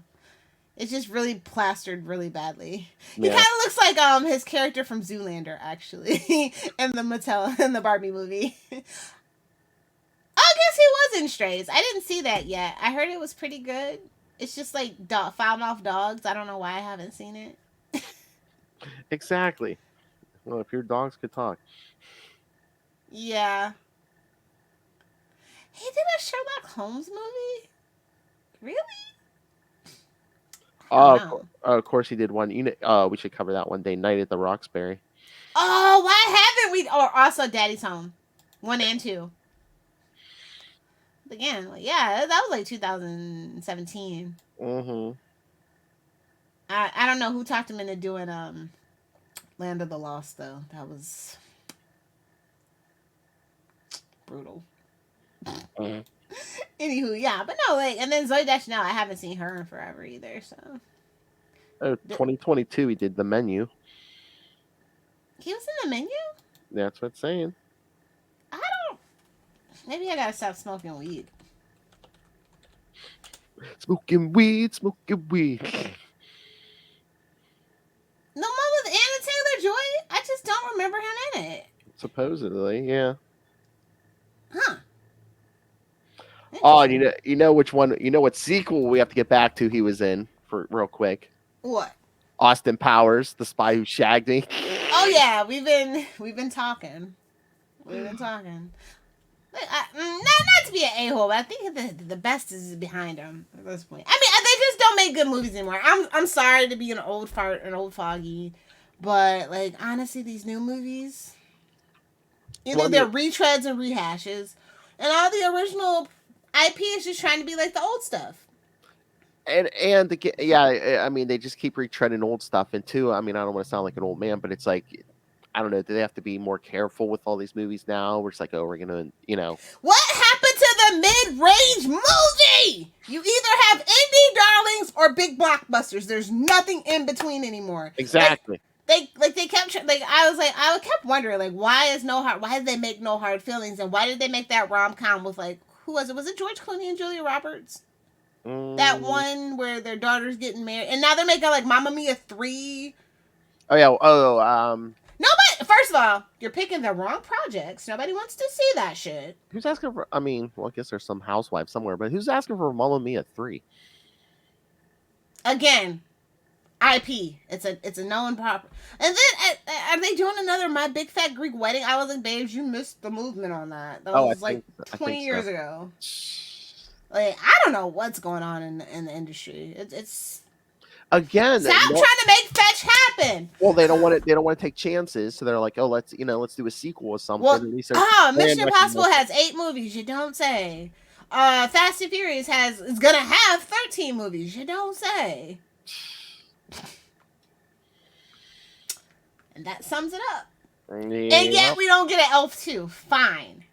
It's just really plastered really badly. He kind of looks like his character from Zoolander, actually, in the Barbie movie. I guess he was in Strays. I didn't see that yet. I heard it was pretty good. It's just like found off dogs. I don't know why I haven't seen it. Exactly. Well, if your dogs could talk. Yeah. He did a Sherlock Holmes movie? Really? Of course he did one. We should cover that one day. Night at the Roxbury. Oh, why haven't we? Or also Daddy's Home, 1 and 2. Again, like, yeah, that was like 2017. Mm-hmm. I don't know who talked him into doing Land of the Lost though. That was brutal. Anywho, yeah, but no, like, and then Zoe Deschanel, I haven't seen her in forever either. So Oh, 2022, he did The Menu. he was in the menu. That's what it's saying. I don't. Maybe I gotta stop smoking weed. Smoking weed, smoking weed. No one with Anna Taylor-Joy. I just don't remember him in it. Supposedly, yeah. Huh. Oh, and you know which one? You know what sequel we have to get back to? He was in for real quick. What? Austin Powers, The Spy Who Shagged Me. Oh yeah, we've been talking. We've been talking. Like, not to be an a-hole, but I think the best is behind him at this point. I mean, they just don't make good movies anymore. I'm sorry to be an old fart, an old foggy, but like honestly, these new movies, either they're retreads and rehashes, and all the original IP is just trying to be like the old stuff. Yeah, I mean, they just keep retreading old stuff. And two, I mean, I don't want to sound like an old man, but it's like, I don't know, do they have to be more careful with all these movies now? We're just like, oh, we're gonna, What happened to the mid-range movie? You either have indie darlings or big blockbusters. There's nothing in between anymore. Exactly. They kept I kept wondering like why did they make No Hard Feelings, and why did they make that rom-com with like, who was it? Was it George Clooney and Julia Roberts? That one where their daughter's getting married, and now they're making like Mamma Mia 3. Oh yeah. Nobody. First of all, you're picking the wrong projects. Nobody wants to see that shit. Who's asking for? I mean, well, I guess there's some housewife somewhere, but who's asking for Mamma Mia 3? Again, IP. It's a known proper. And then are they doing another My Big Fat Greek Wedding? I was like, babes, you missed the movement on that. That was like 20 years ago. Like, I don't know what's going on in the industry. It's again. Stop trying to make fetch happen. Well, they don't want it. They don't want to take chances, so they're like, oh, let's do a sequel or something. Well, Mission Impossible has 8 movies. You don't say. Fast and Furious is gonna have 13 movies. You don't say. And that sums it up. Yeah. And yet we don't get an Elf 2. Fine.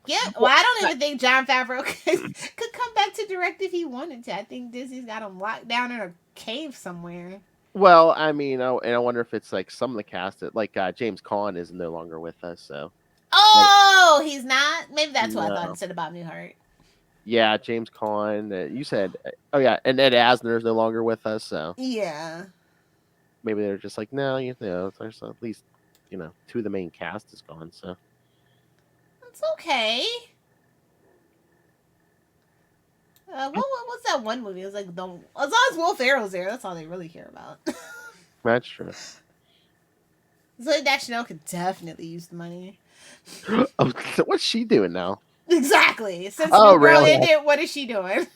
Yeah, well, I don't even think Jon Favreau could come back to direct if he wanted to. I think Disney's got him locked down in a cave somewhere. Well, I mean, and I wonder if it's like some of the cast, like James Caan is no longer with us, so. Oh, he's not? Maybe that's what I thought it said about Newhart. Yeah, James Caan. You said, oh yeah, and Ed Asner's no longer with us, so. Yeah. Maybe they're just like, no, there's at least, 2 of the main cast is gone, so. It's okay. What's that one movie? It was like, as long as Will Ferrell's there, that's all they really care about. That's true. Zoe Deschanel could definitely use the money. Oh, so what's she doing now? Exactly. Since really? ended, what is she doing?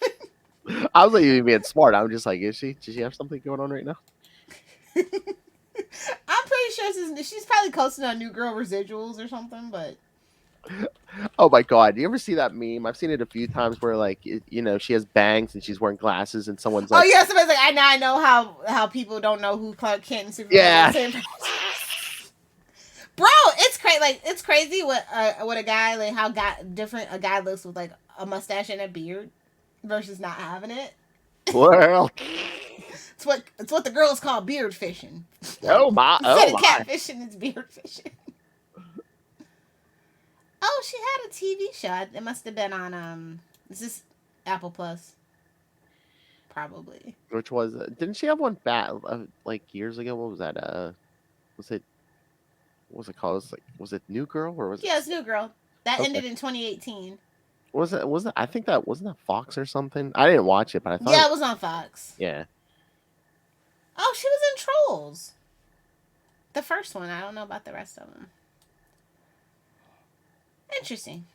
I was like, you being smart. I'm just like, does she have something going on right now? I'm pretty sure she's probably coasting on New Girl Residuals or something, but. Oh my god! Do you ever see that meme? I've seen it a few times where like she has bangs and she's wearing glasses and someone's like, oh yeah, somebody's like, I know how people don't know who Clark Kent and Superman. Yeah. Bro, it's crazy. Like it's crazy what a guy like how different a guy looks with like a mustache and a beard versus not having it. Well, it's what the girls call beard fishing. Oh my! Instead of catfishing, it's beard fishing. Oh, she had a TV show. It must have been on is this Apple Plus? Probably. Which was didn't she have one back like years ago? What was that? What was it called? Was it New Girl or was it? Yeah, it's New Girl. That ended in 2018. Was it? I think that wasn't that Fox or something. I didn't watch it, but I thought. Yeah, it was on Fox. Yeah. Oh, she was in Trolls. The first one. I don't know about the rest of them. Interesting.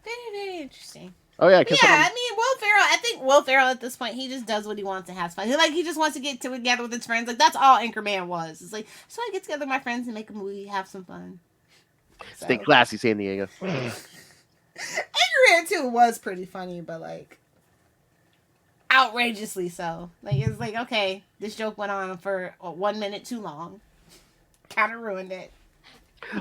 Very, very interesting. Oh yeah. I mean, Will Ferrell. I think Will Ferrell at this point, he just does what he wants and has fun. He just wants to get together with his friends. Like that's all Anchorman was. It's like I just want to get together with my friends and make a movie, have some fun. So. Stay classy, San Diego. Anchorman 2 was pretty funny, but like outrageously so. Like it's like okay, this joke went on for 1 minute too long. Kind of ruined it.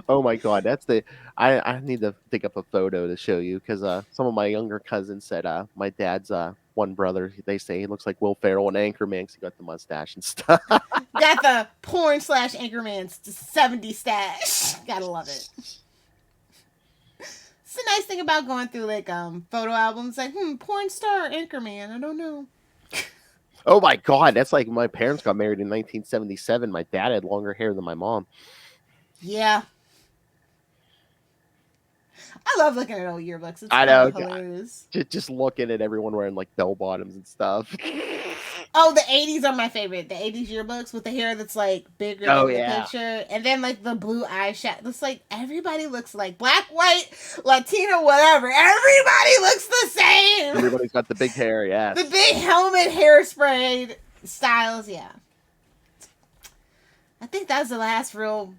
Oh my god, that's the I need to dig up a photo to show you because some of my younger cousins said my dad's one brother, they say he looks like Will Ferrell and Anchorman because he got the mustache and stuff. Got the porn / Anchorman 70 stash. Gotta love it. It's a nice thing about going through like photo albums, like porn star Anchorman. I don't know. Oh my god, that's like my parents got married in 1977. My dad had longer hair than my mom. Yeah. I love looking at old yearbooks. It's I kind know, of hilarious. just looking at everyone wearing like bell bottoms and stuff. Oh, the 80s are my favorite. The 80s yearbooks with the hair that's like bigger Oh, than the yeah. picture. And then like the blue eyeshadow. It's like everybody looks like black, white, Latino, whatever. Everybody looks the same. Everybody's got the big hair, yeah. The big helmet hairspray styles, yeah. I think that was the last real.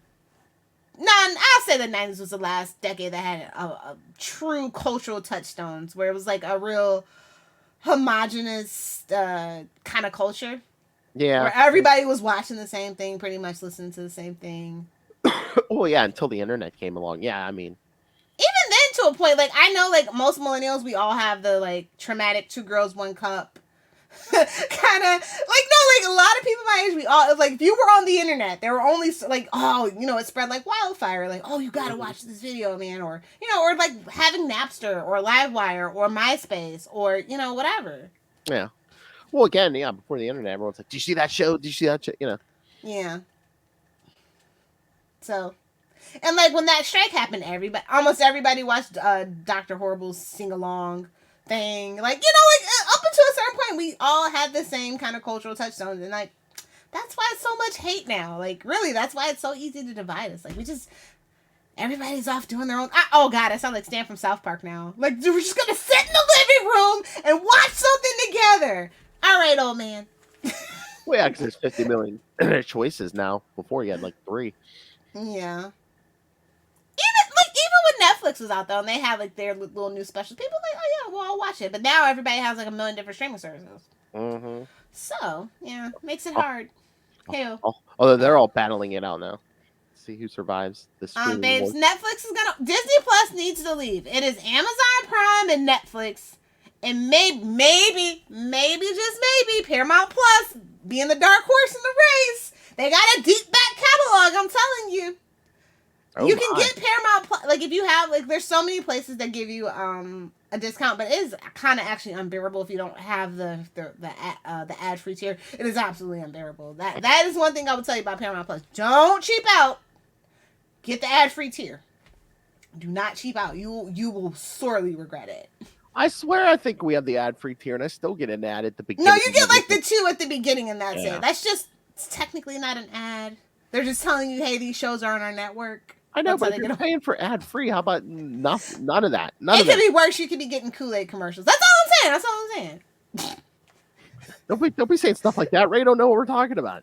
No, I'll say the 90s was the last decade that had a true cultural touchstones where it was like a real homogenous kind of culture. Yeah. Where everybody was watching the same thing, pretty much listening to the same thing. Oh yeah, until the internet came along. Yeah, I mean, Even then, to a point, like I know, like most millennials, we all have the like traumatic 2 girls 1 cup kind of like no, like a lot of people my age, we all like if you were on the internet, there were only like it spread like wildfire, like you gotta watch this video, man, or or like having Napster or Livewire or MySpace or whatever. yeah. Well, again, yeah, before the internet, everyone's like, "Do you see that show? Do you see that show?" Yeah. So, and like when that strike happened, almost everybody watched Dr. Horrible's sing along thing. Like up until a certain point, we all had the same kind of cultural touchstones, and like that's why it's so much hate now. Like really, that's why it's so easy to divide us. Like everybody's off doing their own. Oh God, I sound like Stan from South Park now. Like we're just gonna sit in the living room and watch something together. All right, old man. Well, yeah, because there's 50 million choices now. Before you had like 3. Yeah. Even when Netflix was out though, and they had like their little new specials, people were like, oh yeah, well I'll watch it. But now everybody has like a million different streaming services. Mm-hmm. So yeah, makes it hard. Although they're all battling it out now. See who survives this. Babes, Netflix is gonna. Disney Plus needs to leave. It is Amazon Prime and Netflix, and maybe, just maybe, Paramount Plus being the dark horse in the race. They got a deep back catalog. I'm telling you. You can get Paramount Plus. Like if you have there's so many places that give you a discount, but it is kind of actually unbearable if you don't have the ad free tier. It is absolutely unbearable. That is one thing I would tell you about Paramount Plus. Don't cheap out. Get the ad free tier. Do not cheap out. You will sorely regret it. I swear, I think we have the ad free tier, and I still get an ad at the beginning. No, you get like the 2 at the beginning, and that's it. That's just technically not an ad. They're just telling you, hey, these shows are on our network. I know, but if you're paying for ad free, how about none of that? It could be worse. You could be getting Kool-Aid commercials. That's all I'm saying. Don't be saying stuff like that. Ray don't know what we're talking about.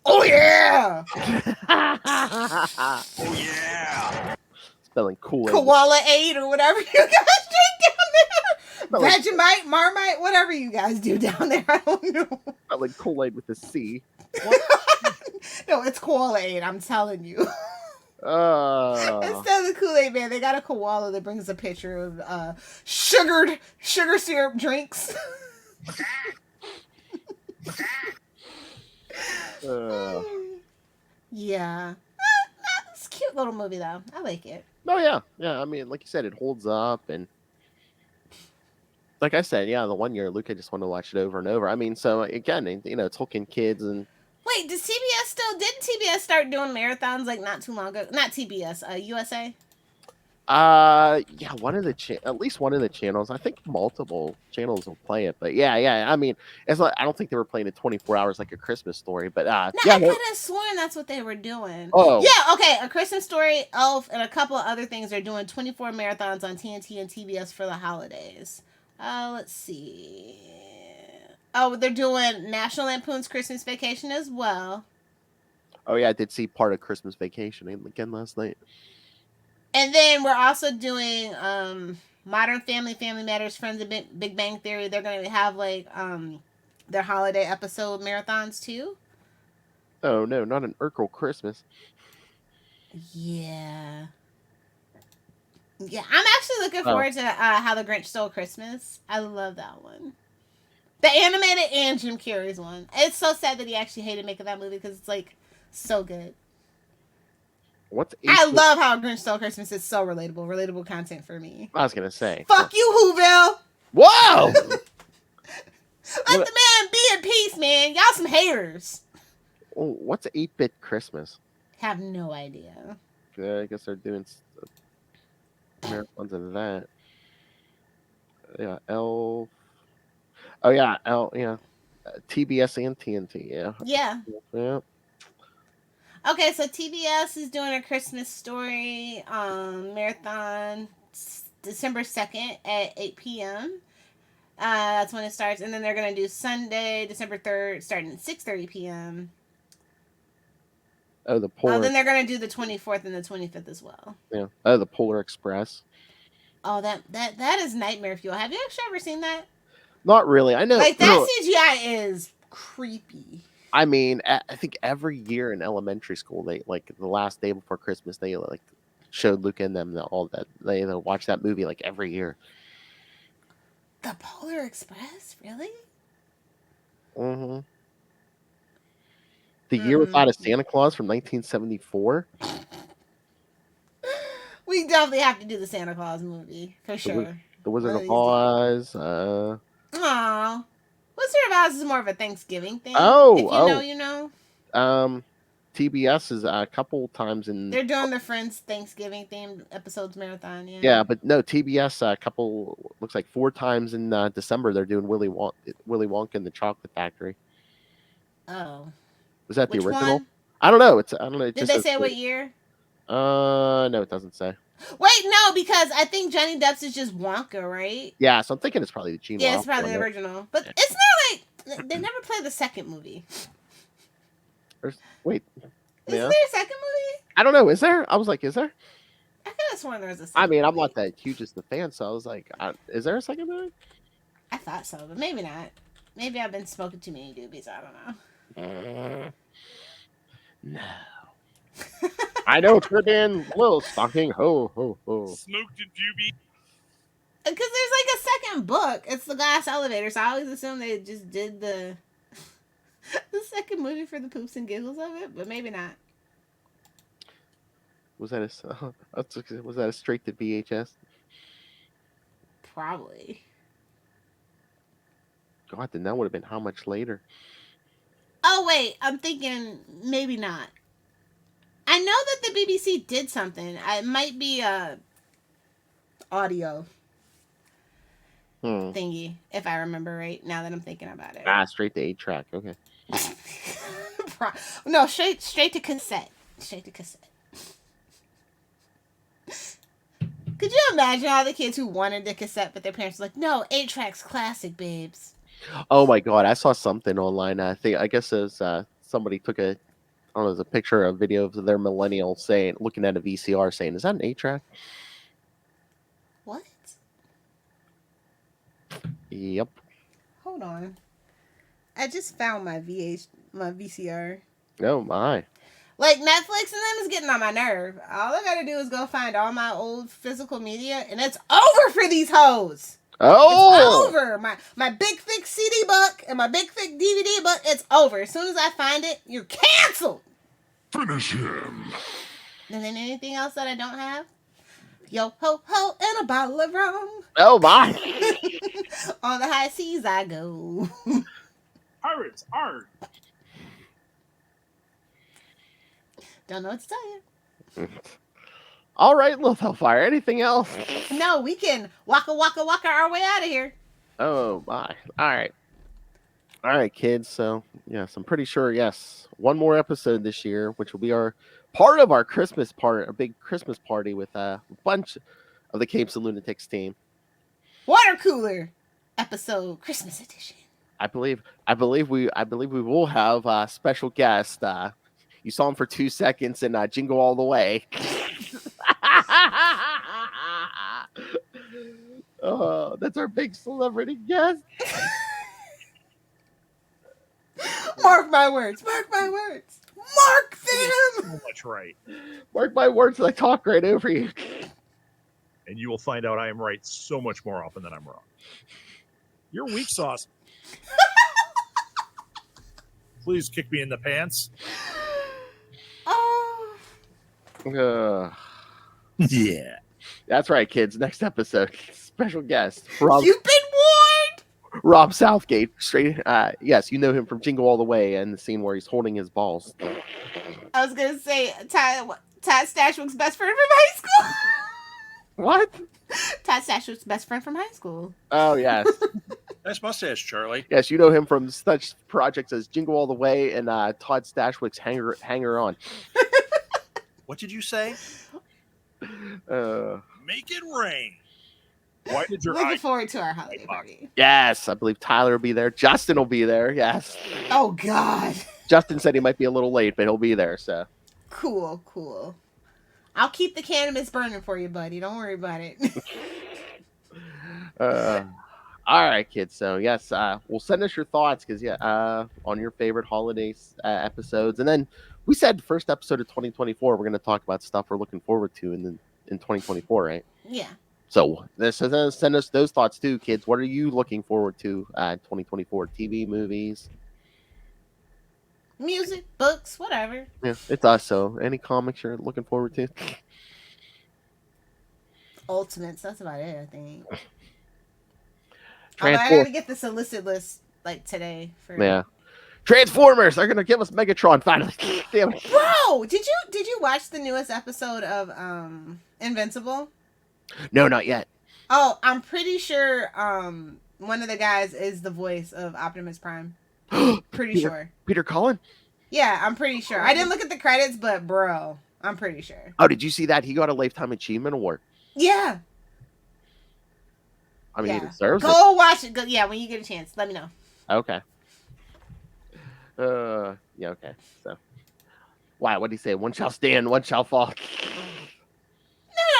Oh yeah! Oh yeah! Spelling Kool-Aid. Koala Aid or whatever you guys drink down there. Vegemite, Marmite, whatever you guys do down there. I don't know. Spelling Kool-Aid with a C. No, it's Koala Aid. I'm telling you. Instead of the Kool-Aid man, they got a koala that brings a picture of sugar syrup drinks. Yeah. It's a cute little movie though. I like it. Oh yeah. I mean, like you said, it holds up, and like I said, the one year Luca just wanted to watch it over and over. I mean, so again, it's hooking kids. And wait, didn't TBS start doing marathons like not too long ago? Not TBS, USA. Yeah, at least one of the channels. I think multiple channels will play it, but yeah. I mean, it's like I don't think they were playing it 24 hours like A Christmas Story, but I could have sworn that's what they were doing. Oh, yeah, okay. A Christmas Story, Elf, and a couple of other things are doing 24 marathons on TNT and TBS for the holidays. Let's see. Oh, they're doing National Lampoon's Christmas Vacation as well. Oh yeah, I did see part of Christmas Vacation again last night. And then we're also doing Modern Family, Family Matters, Friends of Big Bang Theory. They're going to have like their holiday episode marathons too. Oh no, not an Urkel Christmas. Yeah. Yeah, I'm actually looking forward to How the Grinch Stole Christmas. I love that one. The animated and Jim Carrey's one. It's so sad that he actually hated making that movie because it's like so good. What's I 8-bit? love How Grinch Stole Christmas. It's so relatable. Relatable content for me. I was gonna say. Fuck you, Whoville. Whoa! Let the man be in peace, man. Y'all some haters. Oh, what's 8-bit Christmas? Have no idea. Yeah, I guess they're doing marathons of that. Yeah, L. Oh yeah, L. Yeah, TBS and TNT. Yeah. Yeah. Yeah. Okay, so TBS is doing a Christmas Story marathon December 2nd at 8 p.m. That's when it starts. And then they're going to do Sunday, December 3rd, starting at 6:30 p.m. Oh, the Polar. Then they're going to do the 24th and the 25th as well. Yeah. Oh, the Polar Express. Oh, that is nightmare fuel. Have you actually ever seen that? Not really. I know. Like, that CGI is creepy. I mean, I think every year in elementary school, they like the last day before Christmas, they like showed Luke and them all that they watch that movie like every year. The Polar Express, really? Mm-hmm. The Year Without a Santa Claus from 1974. We definitely have to do the Santa Claus movie for sure. The Wizard of Oz. Aw. Wizard of Oz is more of a Thanksgiving thing. Oh, if you know, you know. TBS is a couple times in. They're doing the Friends Thanksgiving themed episodes marathon. Yeah. Yeah, but no, TBS a couple looks like 4 times in December. They're doing Willy Wonka and the Chocolate Factory. Oh. Was that Which the original? one? I don't know. I don't know. Did they say what year? No, it doesn't say. Wait, no, because I think Johnny Depp's is just Wonka, right? Yeah, so I'm thinking it's probably the Gene. Yeah, it's probably the original. But it's not like they never played the second movie. Wait. Is there a second movie? I don't know. Is there? I was like, is there? I could have sworn there was a second I mean, I'm movie. not that huge as the fan, so I was like, is there a second movie? I thought so, but maybe not. Maybe I've been smoking too many doobies. I don't know. No. I know Caribbean little stocking. Ho, ho, ho. Smoked a doobie. Because there's like a second book. It's The Glass Elevator, so I always assume they just did the second movie for the poops and giggles of it, but maybe not. Was that a straight to VHS? Probably. God, then that would have been how much later? Oh, wait. I'm thinking maybe not. I know that the BBC did something. It might be a audio thingy, if I remember right, now that I'm thinking about it. Straight to 8-track. Okay. No, straight to cassette. Straight to cassette. Could you imagine all the kids who wanted the cassette, but their parents were like, no, 8-track's classic, babes. Oh my God, I saw something online. I guess it was somebody took a picture, a video of their millennial looking at a VCR saying, is that an 8-track? What? Yep. Hold on. I just found my VCR. Oh my. Like, Netflix and them is getting on my nerve. All I gotta do is go find all my old physical media, and it's over for these hoes. Oh! It's over. My big, thick CD book and my big, thick DVD book, it's over. As soon as I find it, you're canceled. Finish him. And then anything else that I don't have? Yo, ho, ho, and a bottle of rum. Oh my. On the high seas I go. Pirates, arg. Don't know what to tell you. All right, Little Hellfire. Anything else? No, we can waka our way out of here. Oh my. All right, kids. So yes, I'm pretty sure. Yes, one more episode this year, which will be our part of our Christmas party, a big Christmas party with a bunch of the Capes and Lunatics team. Water cooler episode, Christmas edition. I believe we will have a special guest. You saw him for 2 seconds in Jingle All the Way. Oh, that's our big celebrity guest. Mark my words. Mark my words. Mark them. So much right. Mark my words, I talk right over you. And you will find out I am right so much more often than I'm wrong. You're weak sauce. Please kick me in the pants. Oh. Yeah. That's right, kids. Next episode, special guest Rob, You've been warned. Rob Southgate. Straight, yes, you know him from Jingle All the Way and the scene where he's holding his balls. I was gonna say Todd Stashwick's best friend from high school. What? Todd Stashwick's best friend from high school. Oh yes, Nice mustache, Charlie. yes, you know him from such projects as Jingle All the Way and Todd Stashwick's Hanger On. What did you say? Make it rain. Why did your Looking eye? forward to our holiday party. Yes, I believe Tyler will be there. Justin will be there. Yes, Oh God. Justin said he might be a little late, but he'll be there. So Cool. I'll keep the cannabis burning for you, buddy. Don't worry about it. all right, kids. So yes, we'll send us your thoughts because on your favorite holidays episodes, and then we said first episode of 2024 we're going to talk about stuff we're looking forward to in 2024, right? Yeah. So send us those thoughts too, kids. What are you looking forward to 2024? TV, movies? Music, books, whatever. Yeah, it's us. So any comics you're looking forward to? Ultimates. That's about it, I think. I Transform- gotta get the solicit list like today. Yeah. Transformers. They're gonna give us Megatron finally. Damn it. Bro, did you watch the newest episode of Invincible? No, not yet. Oh, I'm pretty sure one of the guys is the voice of Optimus Prime. Pretty sure. Peter Cullen. Yeah, I'm pretty sure. I didn't look at the credits, but bro, I'm pretty sure. Oh, did you see that? He got a Lifetime Achievement Award. Yeah. I mean, Yeah. he deserves it. Go watch it. Go, yeah, when you get a chance, let me know. Okay. Yeah, okay. So, why? What did he say? One shall stand, one shall fall.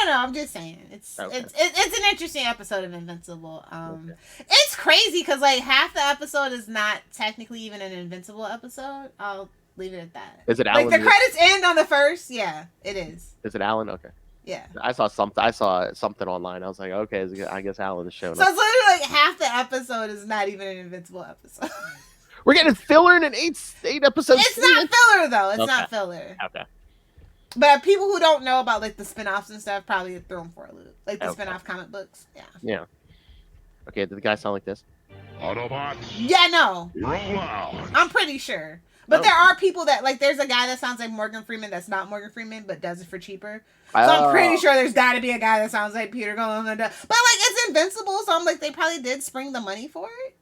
No. I'm just saying it's Okay. it's an interesting episode of Invincible. Okay. It's crazy because like half the episode is not technically even an Invincible episode. I'll leave it at that. Is it Like Alan? the credits end on the first. Yeah, it is. Is it Alan? Okay. Yeah. I saw something online. I was like, okay, I guess Alan is showing So up. it's literally like half the episode is not even an Invincible episode. We're getting filler in an eight episode. It's not filler though. It's Okay. not filler. Okay. But people who don't know about like the spin-offs and stuff probably throw them for a loop. Like the Okay. spin-off comic books. Yeah. Yeah. Okay. Did the guy sound like this? Autobots, Yeah, no. roll out. I'm pretty sure. But Oh. there are people that like there's a guy that sounds like Morgan Freeman that's not Morgan Freeman but does it for cheaper. So I'm pretty sure there's gotta be a guy that sounds like Peter Cullen. But like it's Invincible, so I'm like they probably did spring the money for it.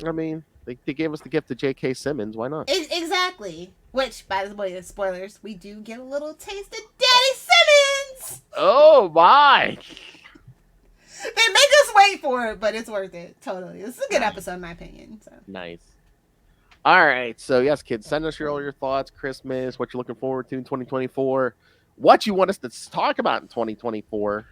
I mean, they gave us the gift of J.K. Simmons. Why not? Exactly. Which, by the way, spoilers, we do get a little taste of Daddy Simmons. Oh my! They make us wait for it, but it's worth it. Totally. This is a good episode in my opinion. So. Nice. All right. So yes, kids, send us all your thoughts, Christmas, what you're looking forward to in 2024, what you want us to talk about in 2024.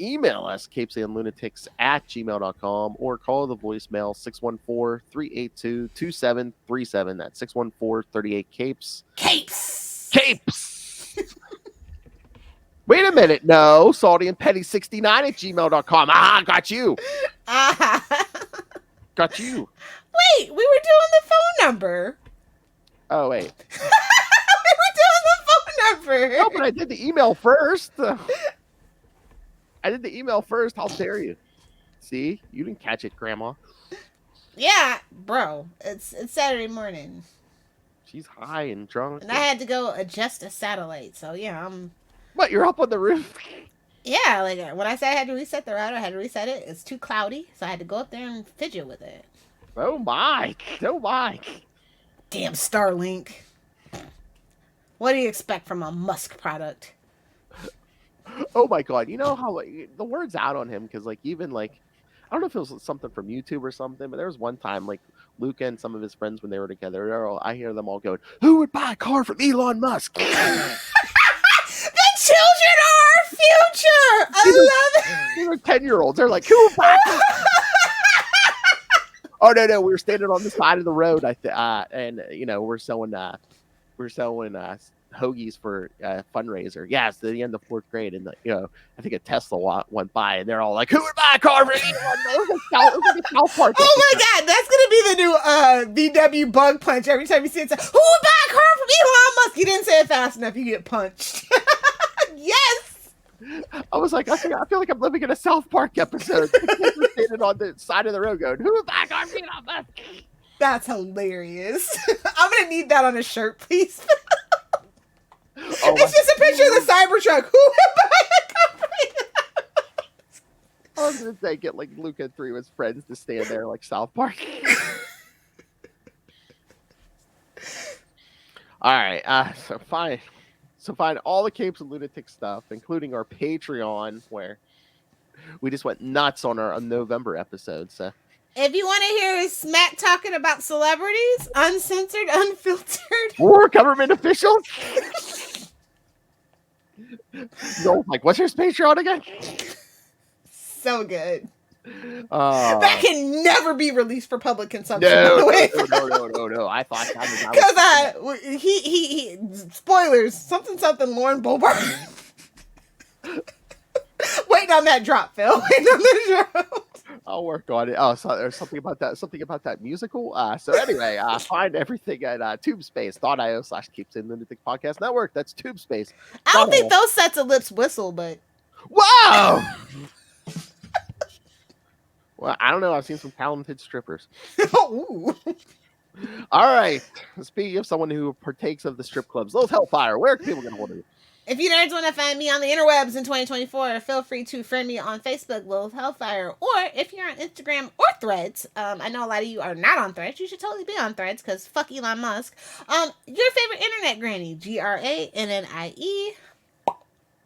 Email us, CapesandLunatics@gmail.com, or call the voicemail 614-382-2737. That's 614-38-CAPES. Capes! Wait a minute. No, Salty and Petty 69@gmail.com. Got you. Got you. Wait, we were doing the phone number. Oh, wait. We were doing the phone number. No, but I did the email first. I did the email first. How dare you? See? You didn't catch it, Grandma. Yeah, bro. It's Saturday morning. She's high and drunk. And I had to go adjust a satellite. So, yeah, What? You're up on the roof? Yeah, like when I said I had to reset the router, I had to reset it. It's too cloudy, so I had to go up there and fidget with it. Oh, my. Oh, my. Damn Starlink. What do you expect from a Musk product? Oh, my God. You know how the word's out on him because, like, even, like, I don't know if it was something from YouTube or something, but there was one time, like, Luca and some of his friends, when they were together, I hear them all going, who would buy a car from Elon Musk? The children are our future! I love it! These are 10-year-olds. They're like, who would buy a car? Oh, no. We were standing on the side of the road, and, you know, we're selling we're selling hoagies for fundraiser. Yeah, it's the end of 4th grade, and I think a Tesla went by, and they're all like, "Who would buy a car for Elon?" It was like a South Park Oh my episode. god, that's gonna be the new VW bug punch. Every time you see it, it's like, who would buy a car from Elon Musk? You didn't say it fast enough. You get punched. Yes. I was like, I feel like I'm living in a South Park episode. We're standing on the side of the road going, "Who would buy a car for Elon Musk?" That's hilarious. I'm gonna need that on a shirt, please. It's just a picture of the Cybertruck. Who would buy a car from Elon? I was gonna say, get like Luke and 3 of his friends to stand there like South Park. All right, so find all the Capes and Lunatics stuff, including our Patreon, where we just went nuts on our November episode. So If you want to hear smack talking about celebrities, uncensored, unfiltered, or government officials. Like, what's your Patreon again? so good. That That can never be released for public consumption. No. I thought that was because he spoilers something Lauren Boebert. Waiting on that drop, Phil. Waiting on that drop. I'll work on it. Oh, so there's something about that musical. So anyway, find everything at tubespace.io/CapesandLunatics Podcast Network. That's Tubespace. I don't think those sets of lips whistle, but Whoa! Well, I don't know. I've seen some talented strippers. Ooh. All right. Speaking of someone who partakes of the strip clubs, Lilith Hellfire, where are people going to order you? If you nerds want to find me on the interwebs in 2024, feel free to friend me on Facebook, Lilith Hellfire, or if you're on Instagram or Threads, I know a lot of you are not on Threads. You should totally be on Threads because fuck Elon Musk. Your favorite internet granny, GRANNIE.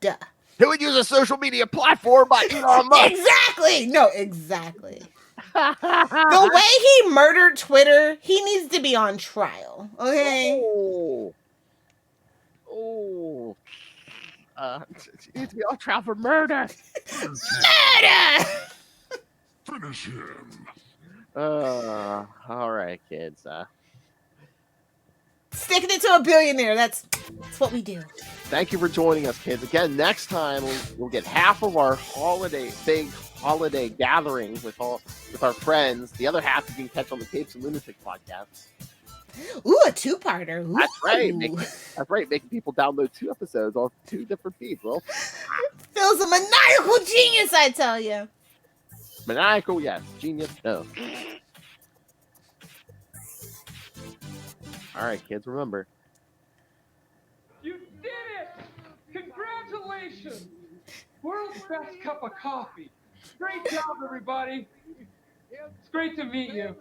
Duh. Who would use a social media platform by Elon Musk? Exactly. No, exactly. The way he murdered Twitter, he needs to be on trial. Okay. Oh. He needs to be on trial for murder. Murder! Finish him. All right, kids. Sticking it to a billionaire. That's what we do. Thank you for joining us, kids. Again, next time we'll get half of our big holiday gathering with our friends. The other half you can catch on the Capes and Lunatics podcast. Ooh, a two-parter. Ooh. That's right. Making people download 2 episodes off 2 different feeds. Well, Phil's a maniacal genius, I tell you. maniacal, yes. Genius, no. All right, kids, remember. You did it! Congratulations! World's best cup of coffee. Great job, everybody. It's great to meet you.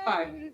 Bye.